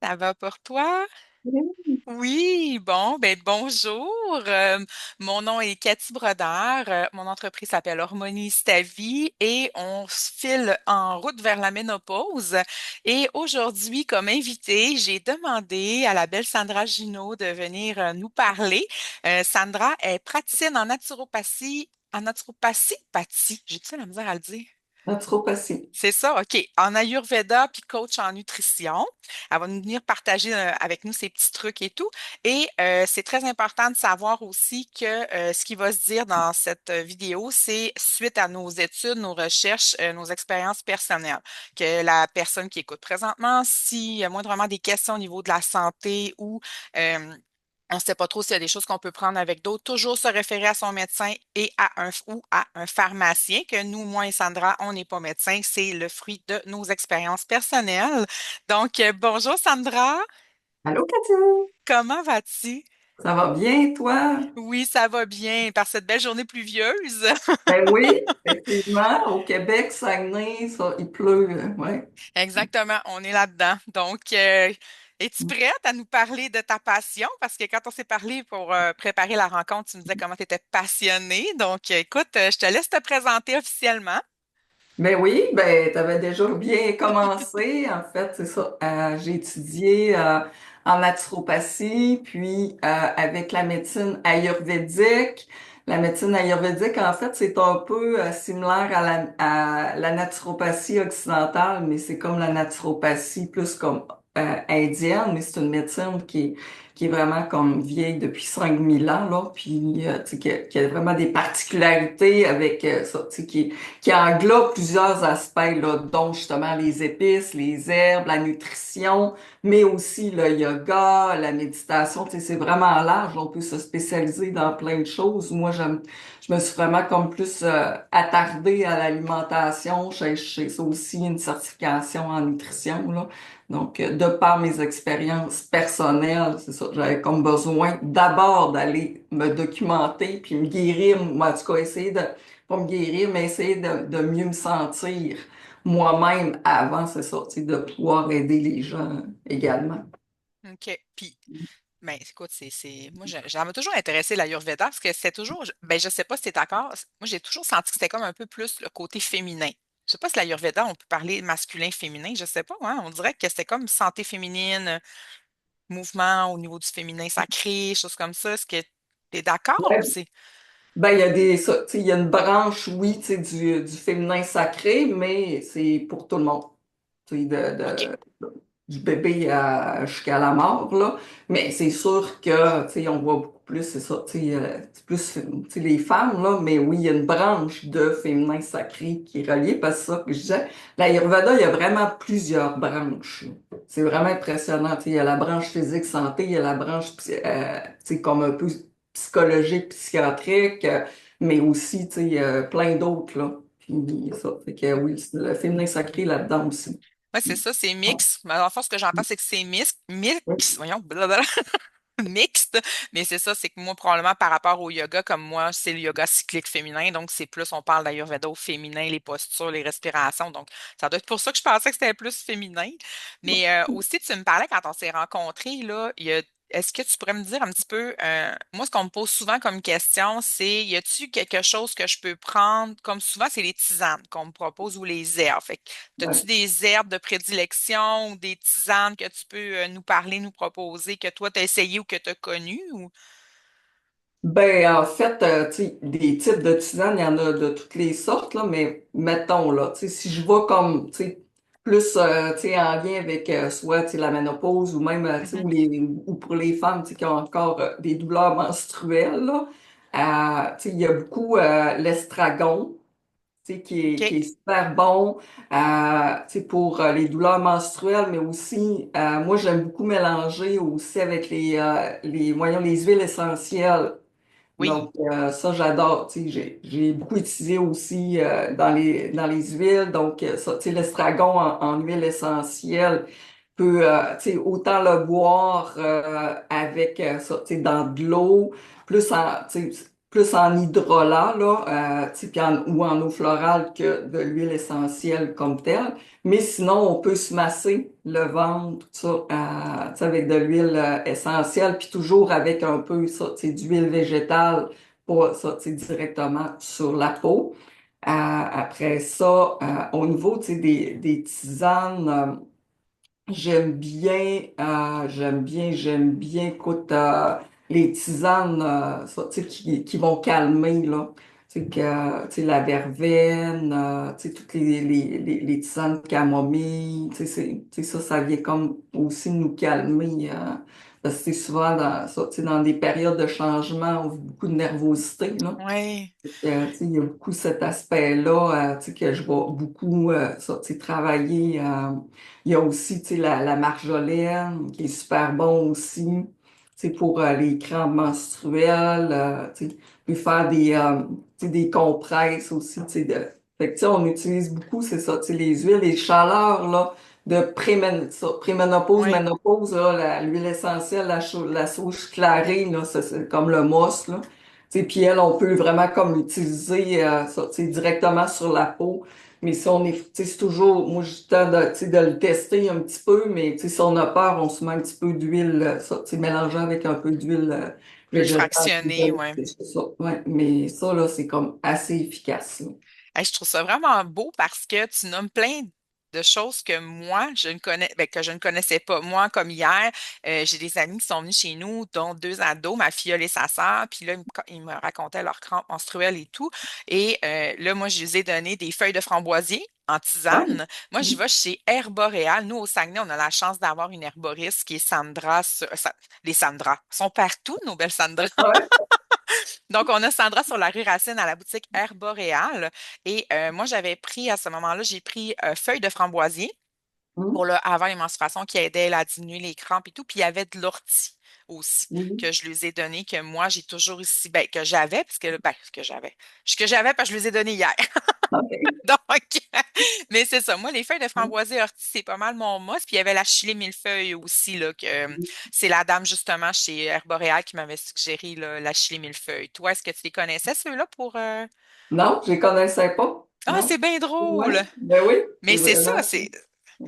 Ça va pour toi? Oui. Oui, bon, ben bonjour. Mon nom est Cathy Brodeur. Mon entreprise s'appelle Hormonie Ta Vie et on se file en route vers la ménopause. Et aujourd'hui, comme invitée, j'ai demandé à la belle Sandra Junot de venir nous parler. Sandra est praticienne en naturopathie. J'ai-tu la misère à le dire? Naturopathie. C'est ça, OK. En Ayurveda, puis coach en nutrition. Elle va nous venir partager avec nous ses petits trucs et tout. Et c'est très important de savoir aussi que ce qui va se dire dans cette vidéo, c'est suite à nos études, nos recherches, nos expériences personnelles. Que la personne qui écoute présentement, s'il y a moindrement des questions au niveau de la santé ou on ne sait pas trop s'il y a des choses qu'on peut prendre avec d'autres. Toujours se référer à son médecin et ou à un pharmacien, que nous, moi et Sandra, on n'est pas médecin. C'est le fruit de nos expériences personnelles. Donc, bonjour Sandra. Allô, Cathy? Comment vas-tu? Ça va bien, toi? Oui, ça va bien par cette belle journée pluvieuse. Ben oui, effectivement, au Québec, Saguenay, ça, il pleut, ouais. Exactement, on est là-dedans. Donc, es-tu prête à nous parler de ta passion? Parce que quand on s'est parlé pour préparer la rencontre, tu me disais comment tu étais passionnée. Donc, écoute, je te laisse te présenter officiellement. Ben oui, ben t'avais déjà bien commencé. En fait, c'est ça. J'ai étudié en naturopathie, puis avec la médecine ayurvédique. La médecine ayurvédique, en fait, c'est un peu similaire à la naturopathie occidentale, mais c'est comme la naturopathie plus comme indienne, mais c'est une médecine qui est vraiment comme vieille depuis 5000 ans, là, puis tu sais, qui a vraiment des particularités avec ça, tu sais, qui englobe plusieurs aspects, là, dont justement les épices, les herbes, la nutrition, mais aussi le yoga, la méditation. Tu sais, c'est vraiment large. On peut se spécialiser dans plein de choses. Moi, je me suis vraiment comme plus attardée à l'alimentation. J'ai ça aussi une certification en nutrition, là. Donc, de par mes expériences personnelles, c'est ça, j'avais comme besoin d'abord d'aller me documenter puis me guérir, moi, en tout cas, essayer de pas me guérir, mais essayer de mieux me sentir moi-même avant, c'est ça, tu sais, de pouvoir aider les gens également. OK. Puis, ben, écoute, moi, ça m'a toujours intéressé l'Ayurveda parce que c'est toujours, ben, je sais pas si t'es d'accord. Moi, j'ai toujours senti que c'était comme un peu plus le côté féminin. Je sais pas si l'Ayurveda, on peut parler masculin, féminin, je sais pas, hein. On dirait que c'était comme santé féminine, mouvement au niveau du féminin sacré, choses comme ça. Est-ce que t'es d'accord ou Ouais. c'est? Ben, il y a tu sais, il y a une branche, oui, tu sais, du féminin sacré, mais c'est pour tout le monde. Tu sais, OK. du bébé jusqu'à la mort, là. Mais c'est sûr que, tu sais, on voit beaucoup plus, c'est ça, tu sais, c'est plus, tu sais, les femmes, là. Mais oui, il y a une branche de féminin sacré qui est reliée, parce que c'est ça que je disais. L'Ayurveda, il y a vraiment plusieurs branches. C'est vraiment impressionnant. Tu sais, il y a la branche physique santé, il y a la branche, tu sais, comme un peu psychologique, psychiatrique, mais aussi, tu sais, plein d'autres, là. Puis ça, fait que oui, le féminin sacré là-dedans aussi. Ouais, c'est ça, c'est mix. Mais en fait, ce que j'entends, c'est que c'est voyons, blablabla, mixte. Mais c'est ça, c'est que moi, probablement par rapport au yoga, comme moi, c'est le yoga cyclique féminin. Donc, c'est plus, on parle d'Ayurveda au féminin, les postures, les respirations. Donc, ça doit être pour ça que je pensais que c'était plus féminin. Mais aussi, tu me parlais quand on s'est rencontrés, là, est-ce que tu pourrais me dire un petit peu, moi, ce qu'on me pose souvent comme question, c'est, y a-tu quelque chose que je peux prendre? Comme souvent, c'est les tisanes qu'on me propose ou les herbes. Fait que, as-tu Ouais. des herbes de prédilection ou des tisanes que tu peux nous parler, nous proposer, que toi, tu as essayé ou que tu as connu? Ou... Ben, en fait, tu sais, des types de tisanes, il y en a de toutes les sortes, là, mais mettons, là, tu sais, si je vois comme, tu sais, plus, tu sais, en lien avec soit, tu sais, la ménopause ou même, tu sais, Mhm. ou pour les femmes, tu sais, qui ont encore des douleurs menstruelles, là, tu sais, il y a beaucoup l'estragon, tu sais, OK. qui est super bon, tu sais, pour les douleurs menstruelles, mais aussi, moi, j'aime beaucoup mélanger aussi avec voyons, les huiles essentielles. Oui. Donc, ça, j'adore. Tu sais, j'ai beaucoup utilisé aussi dans les huiles. Donc, ça, tu sais, l'estragon en huile essentielle peut, tu sais, autant le boire avec ça, tu sais, dans de l'eau, plus en, tu sais, plus en hydrolat, là, tu sais, ou en eau florale que de l'huile essentielle comme telle. Mais sinon, on peut se masser le ventre, tout ça, tu sais, avec de l'huile essentielle, puis toujours avec un peu, ça, tu sais, d'huile végétale, pour ça, tu sais, directement sur la peau. Après ça, au niveau, tu sais, des tisanes, j'aime bien, écoute, les tisanes, ça, tu sais, qui vont calmer, là. Tu sais, tu sais, la verveine, tu sais, toutes les tisanes de camomille, tu sais, tu sais, ça vient comme aussi nous calmer, parce que c'est souvent dans, ça, tu sais, dans des périodes de changement, on vit beaucoup de nervosité, là. Oui, Tu sais, il y a beaucoup cet aspect-là, tu sais, que je vais beaucoup ça, tu sais, travailler. Il y a aussi, tu sais, la marjolaine qui est super bon aussi, tu sais, pour les crampes menstruelles, tu sais, puis faire tu sais, des compresses aussi, tu sais, fait que, tu sais, on utilise beaucoup, c'est ça, tu sais, les huiles, les chaleurs, là, de préménopause, oui. ménopause, là, l'huile essentielle, la sauge clarée, là, c'est comme le moss, là. Tu sais, puis elle, on peut vraiment comme l'utiliser ça, tu sais, directement sur la peau. Mais si on est, tu sais, c'est toujours, moi, j'ai le temps de, tu sais, de le tester un petit peu, mais tu sais, si on a peur, on se met un petit peu d'huile, ça, tu sais, mélangeant avec un peu d'huile Huile végétale. fractionnée, oui. C'est ça, ouais. Mais ça, là, c'est comme assez efficace, là. Hey, je trouve ça vraiment beau parce que tu nommes plein de choses que moi, je ne connais, ben, que je ne connaissais pas. Moi, comme hier, j'ai des amis qui sont venus chez nous, dont deux ados, ma filleule et sa sœur, puis là, ils me racontaient leurs crampes menstruelles et tout. Et là, moi, je les ai donné des feuilles de framboisier en Ouais. tisane. Moi, j'y vais chez Herboréal. Nous, au Saguenay, on a la chance d'avoir une herboriste qui est Sandra. Les Sandra sont partout, nos belles Sandra. Ouais. Donc, on a Sandra sur la rue Racine à la boutique Air Boréal. Et moi, j'avais pris à ce moment-là, j'ai pris feuilles de framboisier Hum, pour le avant les menstruations qui aidaient à diminuer les crampes et tout. Puis il y avait de l'ortie aussi hum. que je lui ai donné, que moi, j'ai toujours ici, ben, que j'avais, parce que, ben, que j'avais parce que je lui ai donné hier. OK. Donc, mais c'est ça. Moi, les feuilles de framboisier et ortie, c'est pas mal mon must. Puis il y avait la chili millefeuille aussi, là, que c'est la dame justement chez Herboréal qui m'avait suggéré là, la chili millefeuille. Toi, est-ce que tu les connaissais, ceux-là, pour Non, je les connaissais pas. Ah, Non. c'est bien Ouais. drôle! Ben oui, c'est Mais c'est ça, vraiment.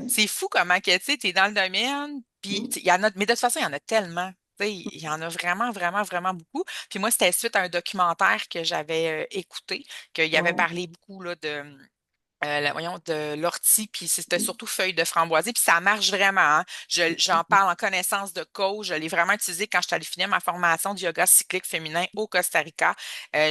c'est fou comment que, tu sais, t'es dans le domaine, puis Hum, il y en a, mais de toute façon, il y en a tellement. Tu sais, il y en a vraiment, vraiment, vraiment beaucoup. Puis moi, c'était suite à un documentaire que j'avais écouté, qu'il avait ouais. parlé beaucoup là, de, voyons, de l'ortie, puis c'était surtout feuilles de framboisier, puis ça marche vraiment, hein. J'en parle en connaissance de cause. Je l'ai vraiment utilisé quand j'étais allée finir ma formation de yoga cyclique féminin au Costa Rica.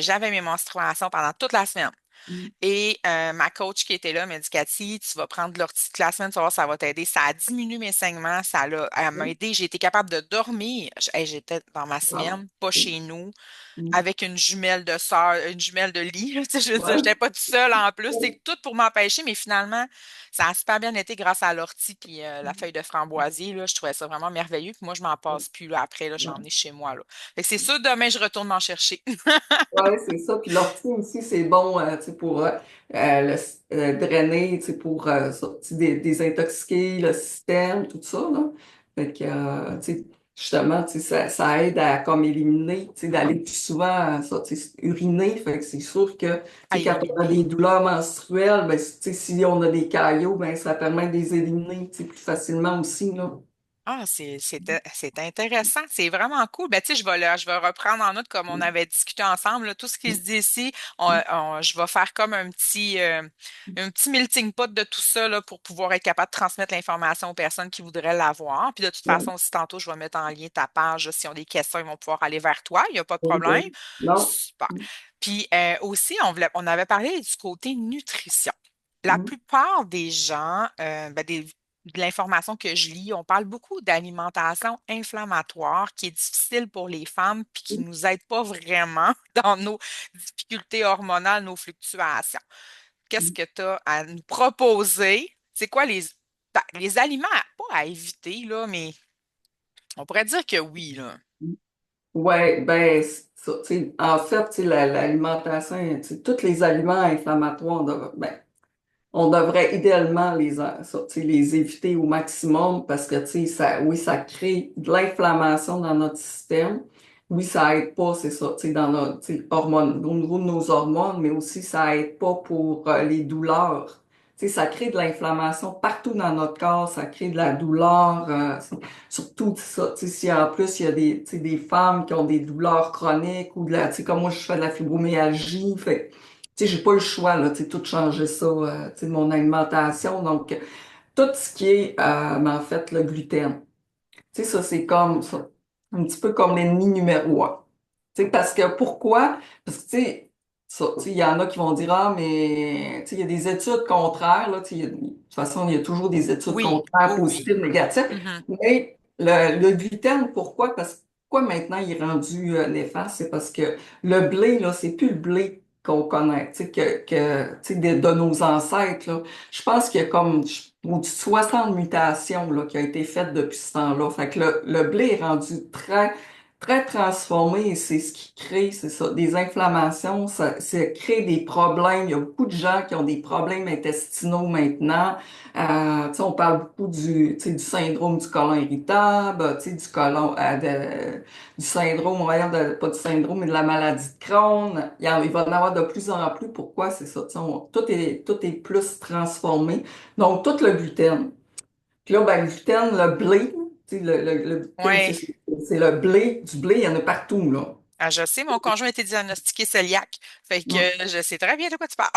J'avais mes menstruations pendant toute la semaine. Hum, Et ma coach qui était là m'a dit, Cathy, tu vas prendre de l'ortie toute la semaine, tu vas voir, ça va t'aider. Ça a diminué mes saignements, elle m'a hum. aidé. J'ai été capable de dormir. Hey, j'étais dans ma Wow. semaine, pas chez nous Hum. avec une jumelle de sœur, une jumelle de lit. Tu sais, je veux dire, Ouais. j'étais pas toute seule en plus. C'est tout pour m'empêcher, mais finalement, ça a super bien été grâce à l'ortie puis la feuille de framboisier. Là, je trouvais ça vraiment merveilleux. Puis moi, je m'en passe plus là, après. Là, j'en ai chez moi. Là. Fait que c'est sûr, demain, je retourne m'en chercher. Ouais, c'est ça. Puis l'ortie aussi, c'est bon, tu sais, pour drainer, tu sais, pour tu sais, désintoxiquer le système, tout ça, là. Fait que, tu sais, justement, tu sais, ça aide à comme éliminer, tu sais, d'aller plus souvent, ça, tu sais, uriner. Fait que c'est sûr que, tu À sais, quand on a éliminer. des douleurs menstruelles, ben, tu sais, si on a des caillots, ben, ça permet de les éliminer, tu sais, plus facilement aussi, là. Ah, c'est intéressant. C'est vraiment cool. Ben, tu sais, je vais reprendre en note comme on avait discuté ensemble, là, tout ce qui se dit ici. Je vais faire comme un petit melting pot de tout ça, là, pour pouvoir être capable de transmettre l'information aux personnes qui voudraient l'avoir. Puis de toute Ouais. façon, si tantôt, je vais mettre en lien ta page, là, s'ils ont des questions, ils vont pouvoir aller vers toi. Il n'y a pas de Oui, problème. ben, non. Super. Puis aussi, on avait parlé du côté nutrition. La Mm, plupart des gens, de l'information que je lis, on parle beaucoup d'alimentation inflammatoire qui est difficile pour les femmes puis qui mm, nous aide pas vraiment dans nos difficultés hormonales, nos fluctuations. Qu'est-ce mm. que tu as à nous proposer? C'est quoi les aliments, pas à éviter, là, mais on pourrait dire que oui, là. Ouais, ben, ça, tu sais, en fait, tu sais, l'alimentation, tu sais, tous les aliments inflammatoires, on devrait idéalement ça, tu sais, les éviter au maximum parce que, tu sais, ça, oui, ça crée de l'inflammation dans notre système. oui, ça aide pas, c'est ça, tu sais, dans notre, tu sais, hormones, au niveau de nos hormones, mais aussi ça aide pas pour les douleurs. Tu sais, ça crée de l'inflammation partout dans notre corps, ça crée de la douleur, surtout ça, tu sais, si en plus il y a des, tu sais, des femmes qui ont des douleurs chroniques ou de la, tu sais, comme moi je fais de la fibromyalgie, fait, tu sais, j'ai pas eu le choix, là, tu sais, tout changer ça, tu sais, de mon alimentation, donc tout ce qui est, mais en fait, le gluten. Tu sais, ça, c'est comme ça, un petit peu comme l'ennemi numéro un. Tu sais, parce que pourquoi? Parce que, tu sais, ça, tu sais, il y en a qui vont dire, ah, mais, tu sais, il y a des études contraires, là, tu sais, de toute façon, il y a toujours des études Oui, contraires, oui, oui. positives, négatives. Mhm. Mais le gluten, pourquoi? Parce que, pourquoi maintenant il est rendu néfaste? C'est parce que le blé, là, c'est plus le blé qu'on connaît, tu sais, tu sais, de nos ancêtres, là. Je pense qu'il y a comme au-dessus de 60 mutations là, qui ont été faites depuis ce temps-là. Fait que le blé est rendu très, très transformé et c'est ce qui crée, c'est ça, des inflammations, ça crée des problèmes. Il y a beaucoup de gens qui ont des problèmes intestinaux maintenant. Tu sais, on parle beaucoup tu sais, du syndrome du côlon irritable, tu sais, du syndrome, voyons, pas du syndrome, mais de la maladie de Crohn. Il va en avoir de plus en plus. Pourquoi c'est ça? Tu sais, tout est plus transformé. Donc, tout le gluten. Puis là, ben, le gluten, le blé, tu sais, le gluten, Oui. c'est le blé. Du blé, il y en a partout, là. Ah, je sais, mon conjoint a été diagnostiqué cœliaque. Fait que Mm. je sais très bien de quoi tu parles.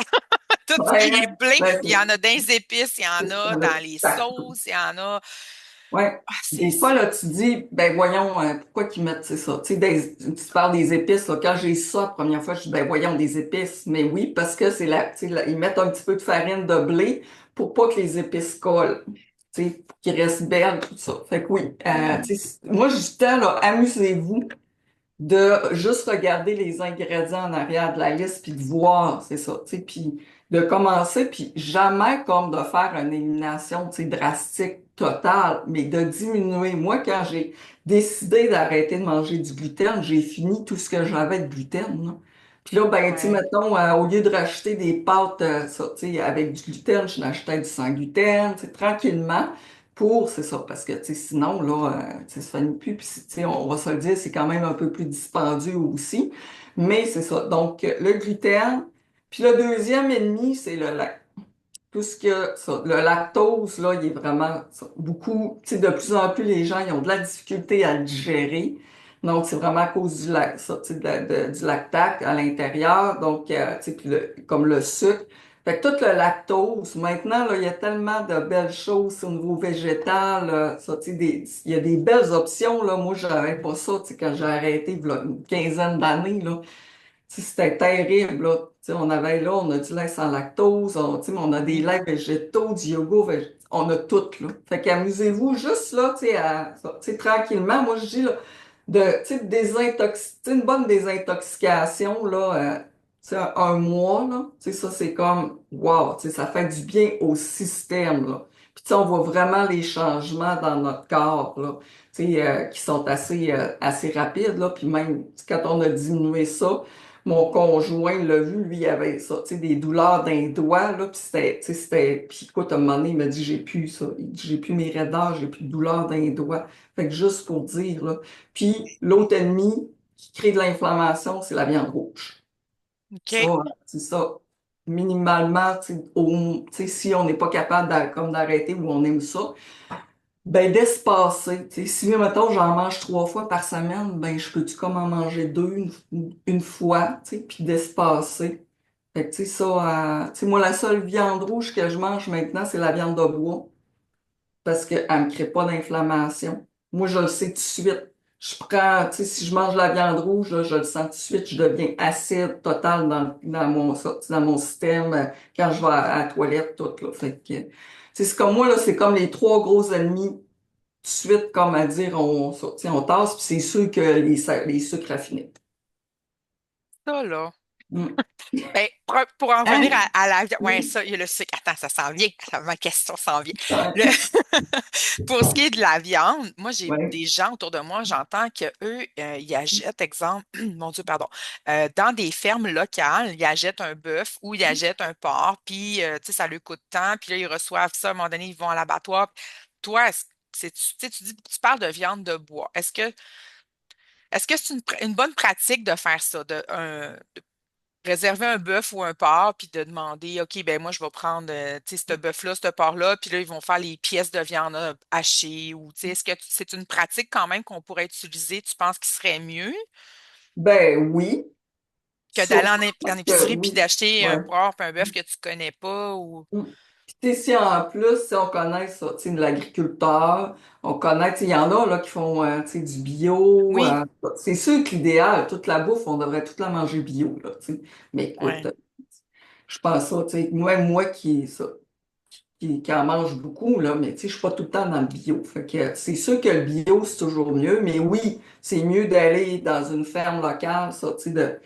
Tout ce Ouais, qui est blé, ben, il y en a dans les épices, il y en il y a en a dans les partout. sauces, il y en a. Ouais. Ah, c'est. Des fois, là, tu dis, ben voyons, pourquoi qu'ils mettent c'est ça? Tu sais, tu parles des épices, là. Quand j'ai ça la première fois, je dis, ben voyons, des épices. Mais oui, parce que tu sais, ils mettent un petit peu de farine de blé pour pas que les épices collent. Tu sais, pour qu'ils restent belles, tout ça. Fait que oui, tu sais, moi, je dis, là, amusez-vous de juste regarder les ingrédients en arrière de la liste puis de voir, c'est ça, tu sais, puis de commencer, puis jamais comme de faire une élimination, tu sais, drastique, totale, mais de diminuer. Moi, quand j'ai décidé d'arrêter de manger du gluten, j'ai fini tout ce que j'avais de gluten, là. Puis là, ben, tu sais, Ouais. mettons, au lieu de racheter des pâtes, ça, tu sais, avec du gluten, je n'achetais du sans gluten, tu sais, tranquillement c'est ça, parce que, tu sais, sinon, là, tu sais, ça finit plus, puis, tu sais, on va se le dire, c'est quand même un peu plus dispendieux aussi, mais c'est ça. Donc, le gluten, puis le deuxième ennemi, c'est le lait. Tout ce que, ça, le lactose, là, il est vraiment, ça, beaucoup, tu sais, de plus en plus, les gens, ils ont de la difficulté à le digérer, donc, c'est vraiment à cause du lac, ça, tu sais, du lactate à l'intérieur, donc, tu sais, puis comme le sucre, fait que tout le lactose, maintenant, là, il y a tellement de belles choses au niveau végétal, ça, tu sais, il y a des belles options, là. Moi, j'avais pas ça, tu sais, quand j'ai arrêté, il y a une quinzaine d'années, là. Tu sais, c'était terrible, là. Tu sais, on avait là, on a du lait sans lactose, tu sais, mais on a des Oui. laits végétaux, du yogourt, on a tout, là. Fait qu'amusez-vous juste, là, tu sais, tu sais, tranquillement. Moi, je dis, là, tu sais, tu sais, une bonne désintoxication, là, tu sais, un mois, là, tu sais, ça, c'est comme, wow, tu sais, ça fait du bien au système, là. Puis, tu sais, on voit vraiment les changements dans notre corps, là, tu sais, qui sont assez rapides, là. Puis même, tu sais, quand on a diminué ça, mon conjoint l'a vu, lui, il avait ça, tu sais, des douleurs d'un doigt, là, puis tu sais, puis écoute, à un moment donné, il m'a dit, j'ai plus ça, il dit, j'ai plus mes raideurs, j'ai plus de douleurs d'un doigt. Fait que juste pour dire, là. Puis l'autre ennemi qui crée de l'inflammation, c'est la viande rouge. Ça, OK. c'est ça. Minimalement, tu sais, si on n'est pas capable comme d'arrêter ou on aime ça, ben, d'espacer. Tu sais, si, mettons, j'en mange 3 fois par semaine, ben, je peux-tu comme en manger deux une fois, tu sais, puis d'espacer. Fait que, tu sais, ça, tu sais, moi, la seule viande rouge que je mange maintenant, c'est la viande de bois, parce qu'elle me crée pas d'inflammation. Moi, je le sais tout de suite. Je prends, tu sais, si je mange la viande rouge, là, je le sens tout de suite, je deviens acide total dans mon système, quand je vais à la toilette, tout, là. Fait que, c'est comme moi, là, c'est comme les trois gros ennemis de suite, comme à dire, on tasse, puis c'est sûr que les sucres raffinés. Ça, là. Mm. Ben, pour en revenir Hein? à la viande, ouais, Oui. ça, il y a le sucre. Attends, ça s'en vient. Ma question s'en vient. Le- Ouais. Pour ce qui est de la viande, moi, j'ai Ouais. des gens autour de moi, j'entends qu'eux, ils achètent, exemple, mon Dieu, pardon, dans des fermes locales, ils achètent un bœuf ou ils achètent un porc, puis, tu sais, ça leur coûte tant, puis là, ils reçoivent ça, à un moment donné, ils vont à l'abattoir. Toi, tu sais, tu dis, tu parles de viande de bois. Est-ce que est-ce que c'est une bonne pratique de faire ça, de réserver un bœuf ou un porc, puis de demander, OK, ben moi, je vais prendre, tu sais, ce bœuf-là, ce porc-là, puis là, ils vont faire les pièces de viande hachées, ou, tu sais, est-ce que c'est une pratique quand même qu'on pourrait utiliser, tu penses qu'il serait mieux Ben oui, que d'aller sûrement en que épicerie puis oui. d'acheter un Ouais. porc puis un bœuf que tu connais pas, ou... Mm. Puis, tu sais, si en plus, si on connaît ça, tu sais, de l'agriculteur, on connaît, tu sais, il y en a là qui font, tu sais, du bio. Oui, C'est sûr que l'idéal, toute la bouffe, on devrait toute la manger bio, là, tu sais. Mais écoute, ouais. je pense ça, tu sais, moi qui en mange beaucoup, là, mais tu sais, je suis pas tout le temps dans le bio. Fait que c'est sûr que le bio, c'est toujours mieux, mais oui, c'est mieux d'aller dans une ferme locale, ça, tu sais,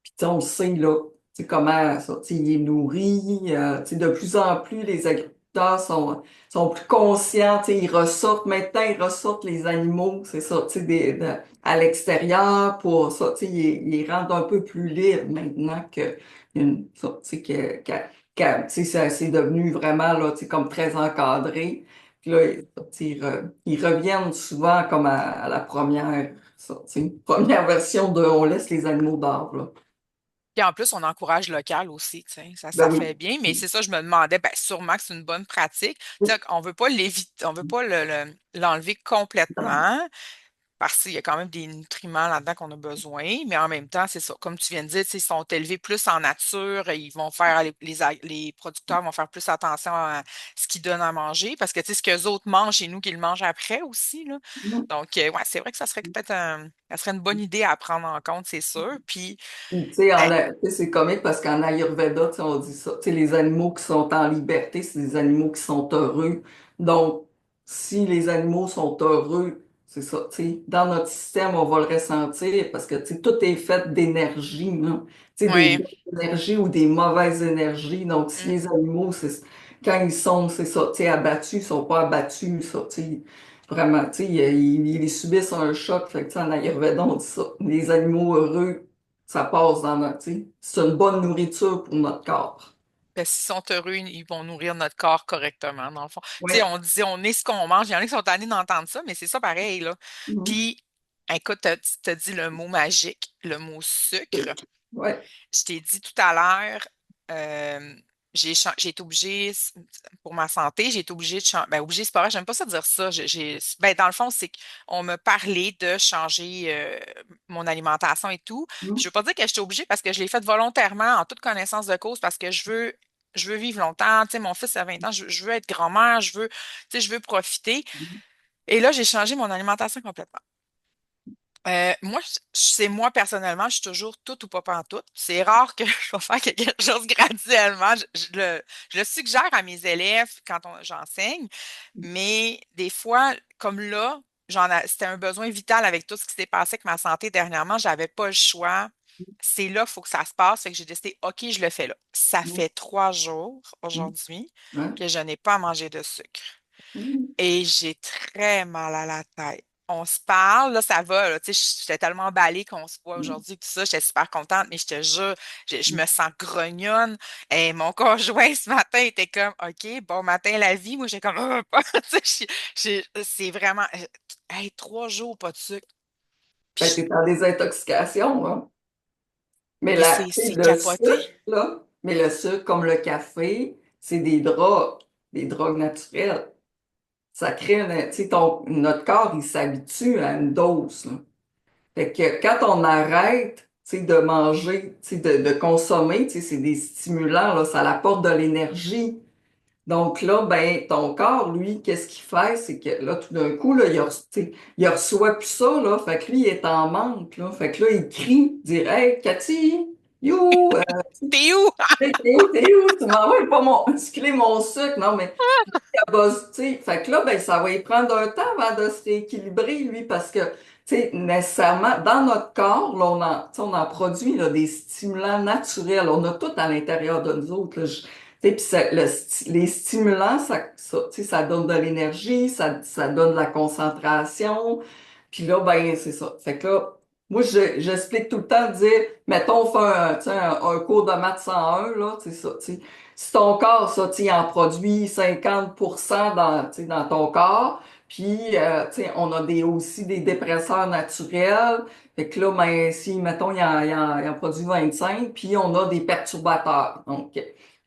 puis tu sais, on le sait, là, tu sais, comment ça, tu sais, il est nourri. Tu sais, de plus en plus, les agriculteurs sont plus conscients. Tu sais, ils ressortent, maintenant, ils ressortent les animaux, c'est ça, tu sais, à l'extérieur pour ça. Tu sais, ils rendent un peu plus libres maintenant ça, tu sais, tu sais, c'est devenu vraiment, là, tu sais, comme très encadré. Puis là, tu sais, ils reviennent souvent comme à la première, ça, tu sais, première version de on laisse les animaux dehors, là. Puis en plus, on encourage local aussi, tu sais, ça Ben fait oui. bien, mais c'est ça, je me demandais, ben sûrement que c'est une bonne pratique. Tu sais, on veut pas l'éviter, on veut pas l'enlever complètement, parce qu'il y a quand même des nutriments là-dedans qu'on a besoin, mais en même temps, c'est ça. Comme tu viens de dire, tu sais, ils sont élevés plus en nature, ils vont faire, les producteurs vont faire plus attention à ce qu'ils donnent à manger, parce que tu sais, ce qu'eux autres mangent chez nous, qu'ils le mangent après aussi, là. Donc, ouais, c'est vrai que ça serait peut-être ça serait une bonne idée à prendre en compte, c'est sûr. Puis, Tu sais, ben, tu sais, c'est comique parce qu'en Ayurveda, tu sais, on dit ça. Tu sais, les animaux qui sont en liberté, c'est des animaux qui sont heureux. Donc, si les animaux sont heureux, c'est ça. Tu sais, dans notre système, on va le ressentir parce que tu sais, tout est fait d'énergie, là. Tu sais, des ouais. bonnes énergies ou des mauvaises énergies. Donc, si Mm. les animaux, quand ils sont, c'est ça, tu sais, abattus, ils sont pas abattus, ça. Tu sais, vraiment, tu sais, ils subissent un choc. Fait que, tu sais, en Ayurveda, on dit ça. Les animaux heureux, ça passe dans notre, tu sais, c'est une bonne nourriture pour notre corps. Ben, s'ils sont heureux, ils vont nourrir notre corps correctement, dans le fond. Tu sais, Ouais. on dit on est ce qu'on mange. Il y en a qui sont tannés d'entendre ça, mais c'est ça pareil, là. Mhm. Puis, écoute, tu t'as dit le mot magique, le mot sucre. Ouais. Je t'ai dit tout à l'heure, euh, j'ai été obligée, pour ma santé, j'ai été obligée de changer. Ben, obligée, c'est pas vrai, j'aime pas ça dire ça. Ben, dans le fond, c'est qu'on me parlait de changer mon alimentation et tout. Puis Mhm. je veux pas dire que j'étais obligée parce que je l'ai fait volontairement, en toute connaissance de cause, parce que je veux vivre longtemps. Tu sais, mon fils a 20 ans, je veux être grand-mère, tu sais, je veux profiter. Et là, j'ai changé mon alimentation complètement. Moi, c'est moi personnellement, je suis toujours tout ou pas pantoute. C'est rare que je vais faire quelque chose graduellement. Je le suggère à mes élèves quand j'enseigne, mais des fois, comme là, c'était un besoin vital avec tout ce qui s'est passé avec ma santé dernièrement. J'avais pas le choix. C'est là qu'il faut que ça se passe. Fait que j'ai décidé, OK, je le fais là. Ça Mhm. fait 3 jours Mhm. aujourd'hui Ouais. que je n'ai pas mangé de sucre. Mhm. Et j'ai très mal à la tête. On se parle, là, ça va, là, tu sais, j'étais tellement emballée qu'on se voit Mhm. aujourd'hui, tout ça, j'étais super contente, mais je te jure, je me sens grognonne. Et mon conjoint, ce matin, était comme, OK, bon matin, la vie. Moi, j'ai comme, pas. Tu sais, c'est vraiment, hey, 3 jours, pas de sucre. Puis Ben, t'es en désintoxication, hein. Mais mais la, tu sais, c'est le capoté. sucre, là, mais le sucre, comme le café, c'est des drogues naturelles. Ça crée tu sais, notre corps, il s'habitue à une dose, là. Fait que quand on arrête, tu sais, de manger, tu sais, de consommer, tu sais, c'est des stimulants, là, ça apporte de l'énergie. Donc là, ben, ton corps, lui, qu'est-ce qu'il fait? C'est que là, tout d'un coup, là, tu sais, il reçoit plus ça, là. Fait que lui, il est en manque, là. Fait que là, il crie, il dit, Hey, Cathy, you, T'es où? t'es où? Tu m'envoies pas mon sucre. Non, mais tu sais, fait que là, ben, ça va y prendre un temps avant de se rééquilibrer, lui, parce que, tu sais, nécessairement, dans notre corps, là, tu sais, on en produit là, des stimulants naturels. On a tout à l'intérieur de nous autres. Là. Tu sais, puis les stimulants, tu sais, ça donne de l'énergie, ça donne de la concentration. Puis là, ben, c'est ça. Fait que là, moi, j'explique tout le temps de dire, mettons, on fait tu sais, un cours de maths 101, là, c'est ça, tu sais. Si ton corps, ça, tu sais, il en produit 50% dans, tu sais, dans ton corps, Puis, tu sais, on a aussi des dépresseurs naturels. Fait que là, ben, si, mettons, il en produit 25, puis on a des perturbateurs. Donc,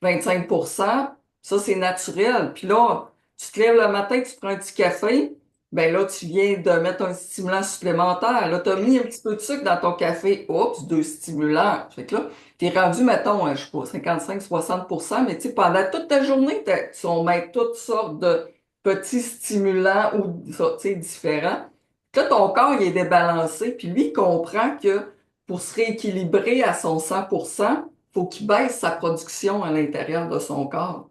25%, ça, c'est naturel. Puis là, tu te lèves le matin, tu prends un petit café, ben là, tu viens de mettre un stimulant supplémentaire. Là, tu as mis un petit peu de sucre dans ton café. Oups, deux stimulants. Fait que là, t'es rendu, mettons, je sais pas, 55-60%, mais tu sais, pendant toute ta journée, tu vas mettre toutes sortes de petits stimulants ou ça, tu sais, différents. Là, ton corps, il est débalancé, puis lui, il comprend que pour se rééquilibrer à son 100%, faut qu'il baisse sa production à l'intérieur de son corps.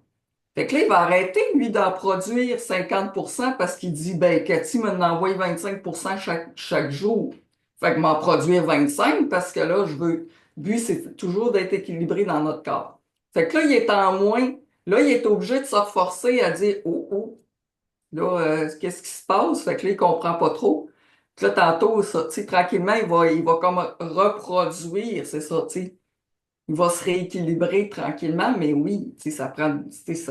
Fait que là, il va arrêter, lui, d'en produire 50% parce qu'il dit, ben, Cathy m'en envoie 25% chaque jour. Fait que m'en produire 25 parce que là, je veux, lui, c'est toujours d'être équilibré dans notre corps. Fait que là, il est en moins. Là, il est obligé de se reforcer à dire, oh, oh, là, qu'est-ce qui se passe? Fait que là, il comprend pas trop. Puis là, tantôt, ça, tu sais, tranquillement, il va comme reproduire, c'est ça, tu sais. Il va se rééquilibrer tranquillement, mais oui, tu sais, ça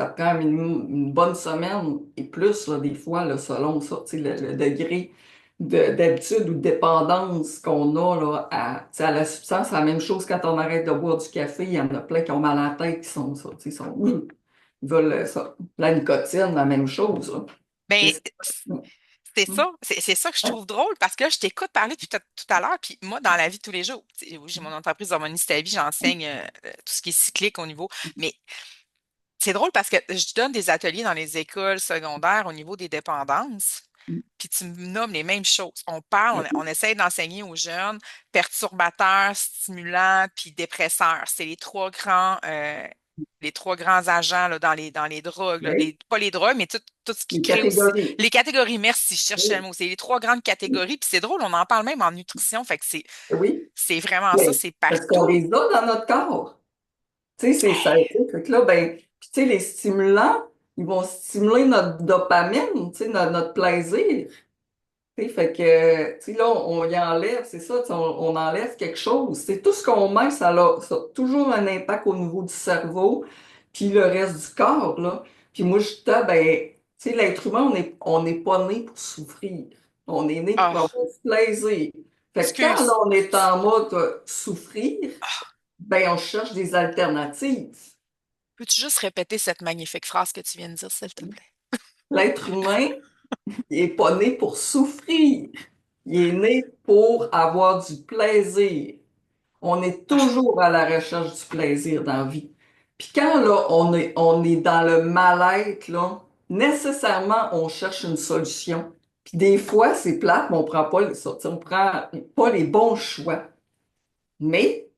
prend une bonne semaine et plus, là, des fois, là, selon ça, tu sais, le degré d'habitude ou de dépendance qu'on a là, tu sais, à la substance. C'est la même chose quand on arrête de boire du café. Il y en a plein qui ont mal à la tête, qui sont ça, tu sais, ils veulent ça. La nicotine, la même chose, là. Ben, C'est c'est ça, c'est ça que je trouve drôle parce que là, je t'écoute parler depuis tout à l'heure, puis moi, dans la vie de tous les jours, tu sais, oui, j'ai mon entreprise d'harmonie ta vie, j'enseigne tout ce qui est cyclique au niveau, mais c'est drôle parce que je donne des ateliers dans les écoles secondaires au niveau des dépendances, puis tu me nommes les mêmes choses. On parle, on essaie d'enseigner aux jeunes perturbateurs, stimulants, puis dépresseurs. C'est les trois grands agents là, dans les drogues, là. oui, Pas les drogues, mais tout ce qui les crée aussi. catégories. Les catégories, merci, je cherchais le Oui, mot. C'est les trois grandes catégories, puis c'est drôle, on en parle même en nutrition, fait que oui. c'est vraiment ça, Oui. c'est Parce qu'on partout. les a dans notre corps. Tu sais, c'est ça. Tu sais, fait que là, ben, puis tu sais, les stimulants, ils vont stimuler notre dopamine, tu sais, notre plaisir. Tu sais, fait que, tu sais, là, on y enlève, c'est ça, tu sais, on enlève quelque chose. C'est tout ce qu'on met, ça a toujours un impact au niveau du cerveau, puis le reste du corps, là. Puis moi, je dis, ben, tu sais, l'être humain, on n'est pas né pour souffrir. On est né pour Ah, avoir du plaisir. Fait que quand là, excuse. on est en mode souffrir, ben, on cherche des alternatives. Peux-tu juste répéter cette magnifique phrase que tu viens de dire, s'il te plaît? L'être humain, il est pas né pour souffrir. Il est né pour avoir du plaisir. On est Ah, toujours à la recherche du plaisir dans la vie. Puis quand là, on est dans le mal-être, là, nécessairement, on cherche une solution. Puis des fois, c'est plate, mais on prend pas on prend pas les bons choix. Mais,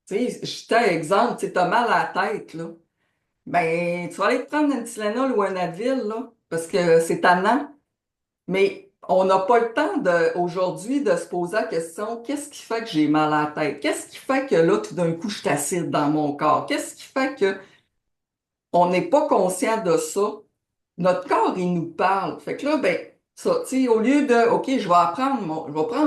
tu sais, je t'ai un exemple, tu as mal à la tête, là. Ben, tu vas aller te prendre un Tylenol ou un Advil, là, parce que c'est tannant. Mais on n'a pas le temps aujourd'hui de se poser la question, qu'est-ce qui fait que j'ai mal à la tête? Qu'est-ce qui fait que là, tout d'un coup, je t'acide dans mon corps? Qu'est-ce qui fait que on n'est pas conscient de ça? Notre corps, il nous parle. Fait que là, ben, ça, tu sais, au lieu de, OK, je vais prendre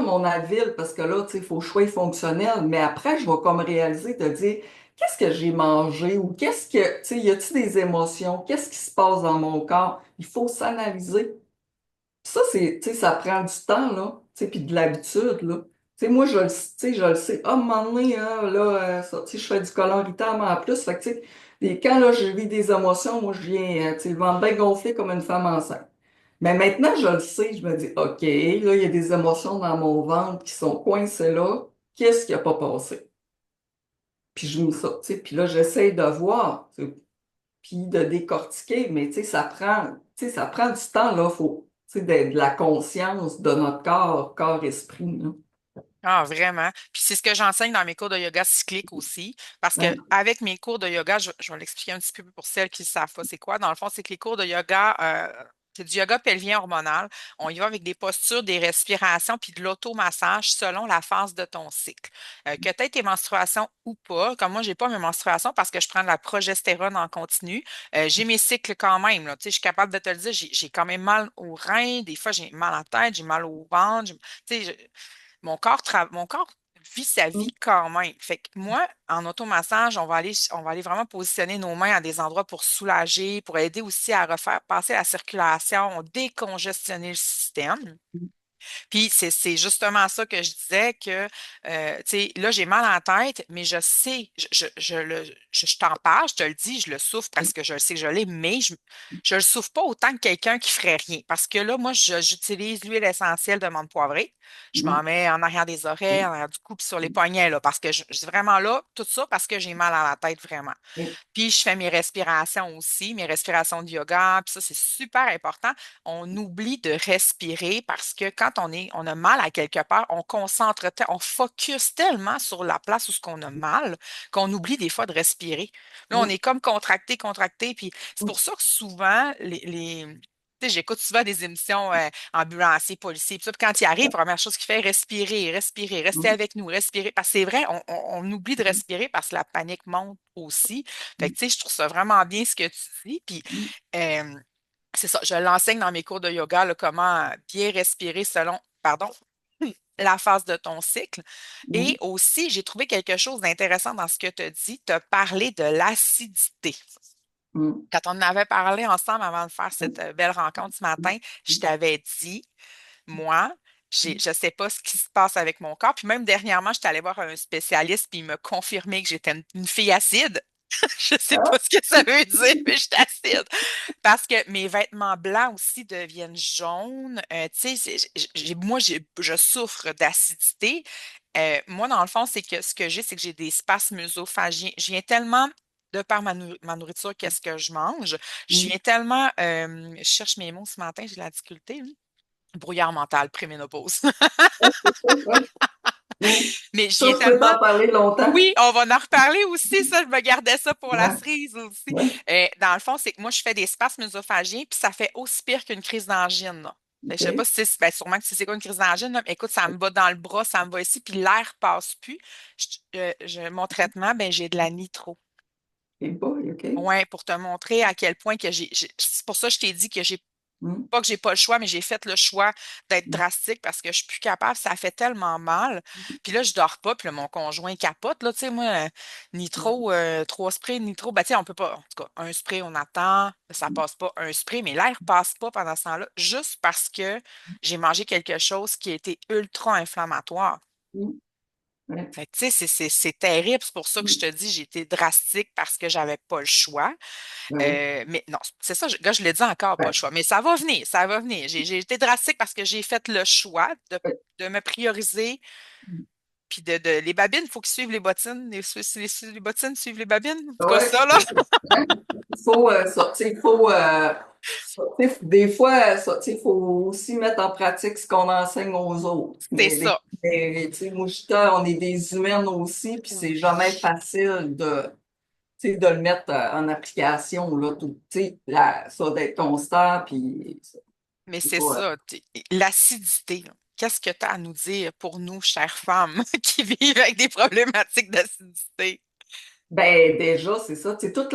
mon Advil parce que là, tu sais, il faut que je sois fonctionnel, mais après, je vais comme réaliser de dire, qu'est-ce que j'ai mangé ou qu'est-ce que, tu sais, y a-t-il des émotions? Qu'est-ce qui se passe dans mon corps? Il faut s'analyser. Ça, tu sais, ça prend du temps, là, tu sais, puis de l'habitude, là. Tu sais, moi, tu sais, je le sais. Ah, à un moment donné, hein, là, tu sais, je fais du colon irritable en plus. Fait que, tu sais, et quand, là, je vis des émotions, moi, je viens, tu sais, le ventre bien gonflé comme une femme enceinte. Mais maintenant, je le sais, je me dis, OK, là, il y a des émotions dans mon ventre qui sont coincées là. Qu'est-ce qui a pas passé? Puis je me ça, tu sais, puis là, j'essaye de voir, tu sais, puis de décortiquer, mais tu sais, ça prend du temps, là, faut, tu sais, de la conscience de notre corps-esprit, là. ah, vraiment. Puis c'est ce que j'enseigne dans mes cours de yoga cyclique aussi, parce que Ouais. avec mes cours de yoga, je vais l'expliquer un petit peu pour celles qui ne savent pas c'est quoi. Dans le fond, c'est que les cours de yoga, c'est du yoga pelvien hormonal. On y va avec des postures, des respirations, puis de l'automassage selon la phase de ton cycle. Que tu aies tes menstruations ou pas, comme moi, j'ai pas mes menstruations parce que je prends de la progestérone en continu. J'ai mes cycles quand même, là. Tu sais, je suis capable de te le dire, j'ai quand même mal aux reins, des fois j'ai mal à la tête, j'ai mal au ventre. Tu sais, mon corps vit sa vie quand même. Fait que moi, en automassage, on va aller vraiment positionner nos mains à des endroits pour soulager, pour aider aussi à refaire passer la circulation, décongestionner le système. Puis c'est justement ça que je disais que, tu sais, là, j'ai mal à la tête, mais je sais, je t'en parle, je te le dis, je le souffre parce que je le sais que je l'ai, mais je le souffre pas autant que quelqu'un qui ferait rien. Parce que là, moi, j'utilise l'huile essentielle de menthe poivrée. Je m'en mets en arrière des oreilles, en arrière du cou, puis sur les poignets, là, parce que je suis vraiment là, tout ça parce que j'ai mal à la tête, vraiment. Puis je fais mes respirations aussi, mes respirations de yoga, puis ça, c'est super important. On oublie de respirer parce que quand on a mal à quelque part, on concentre, on focus tellement sur la place où ce qu'on a mal qu'on oublie des fois de respirer. Là, on est comme contracté, contracté, puis c'est pour ça que souvent, tu sais, j'écoute souvent des émissions ambulanciers, policiers, puis ça, puis quand ils arrivent, la première chose qu'il fait, respirer, respirer, rester avec nous, respirer. Parce que c'est vrai, on oublie de respirer parce que la panique monte aussi. Fait que, tu sais, je trouve ça vraiment bien ce que tu dis. Puis, euh, c'est ça, je l'enseigne dans mes cours de yoga, là, comment bien respirer selon, pardon, la phase de ton cycle. Et aussi, j'ai trouvé quelque chose d'intéressant dans ce que tu as dit. Tu as parlé de l'acidité. Quand on en avait parlé ensemble avant de faire cette belle rencontre ce matin, je t'avais dit, moi, je ne sais pas ce qui se passe avec mon corps. Puis même dernièrement, j'étais allée voir un spécialiste, puis il m'a confirmé que j'étais une fille acide. Je ne sais pas ce que ça veut dire, mais je suis acide. Parce que mes vêtements blancs aussi deviennent jaunes. Tu sais, je souffre d'acidité. Moi, dans le fond, c'est que ce que j'ai, c'est que j'ai des spasmes œsophagiens. Je viens tellement, de par ma nourriture, qu'est-ce que je mange, je viens tellement, je cherche mes mots ce matin, j'ai de la difficulté. Brouillard mental, préménopause. Mais je Ça, viens je peux tellement. t'en parler longtemps. Oui, on va en reparler aussi. Ça, je me gardais ça pour la Ouais, cerise aussi. ouais, Dans le fond, c'est que moi, je fais des spasmes œsophagiens, puis ça fait aussi pire qu'une crise d'angine, là. Fait que je sais pas ok. si c'est, ben, sûrement que c'est quoi une crise d'angine, là, mais écoute, ça me bat dans le bras, ça me va ici, puis l'air passe plus. Mon traitement, ben, j'ai de la nitro. Et boy, ok. Ouais, pour te montrer à quel point que c'est pour ça que je t'ai dit que j'ai Mm, pas que j'ai pas le choix, mais j'ai fait le choix d'être mm, drastique parce que je suis plus capable. Ça fait tellement mal. Puis là, je dors pas. Puis là, mon conjoint capote. Là, tu sais, moi, nitro, 3 sprays, nitro, ben, tu sais, on peut pas. En tout cas, un spray, on attend, ça passe pas. Un spray, mais l'air passe pas pendant ce temps-là, juste parce que j'ai mangé quelque chose qui a été ultra inflammatoire. mm, ouais, Fait que, tu sais, c'est terrible. C'est pour ça que je mm, te dis, j'ai été drastique parce que j'avais pas le choix. ben oui. Mais non, c'est ça, là, je le dis encore, pas le Ben, choix. Mais ça va venir, ça va venir. J'ai été drastique parce que j'ai fait le choix de me prioriser. Puis les babines, il faut qu'ils suivent les bottines. Les bottines suivent les babines. En tout cas, ouais, ça, là, c'est ça. Hein? Il faut sortir, il faut sortir. Des fois, sortir, il faut aussi mettre en pratique ce qu'on enseigne aux autres. c'est Mais, ça. tu sais, Moujita, on est des humaines aussi, puis c'est jamais Oui. facile tu sais, de le mettre en application, là, tout, tu sais, ça d'être constant, puis Mais c'est c'est pas. ça. L'acidité, là. Qu'est-ce que tu as à nous dire pour nous, chères femmes, qui vivent avec des problématiques d'acidité? Ben, déjà, c'est ça. Tu sais, tous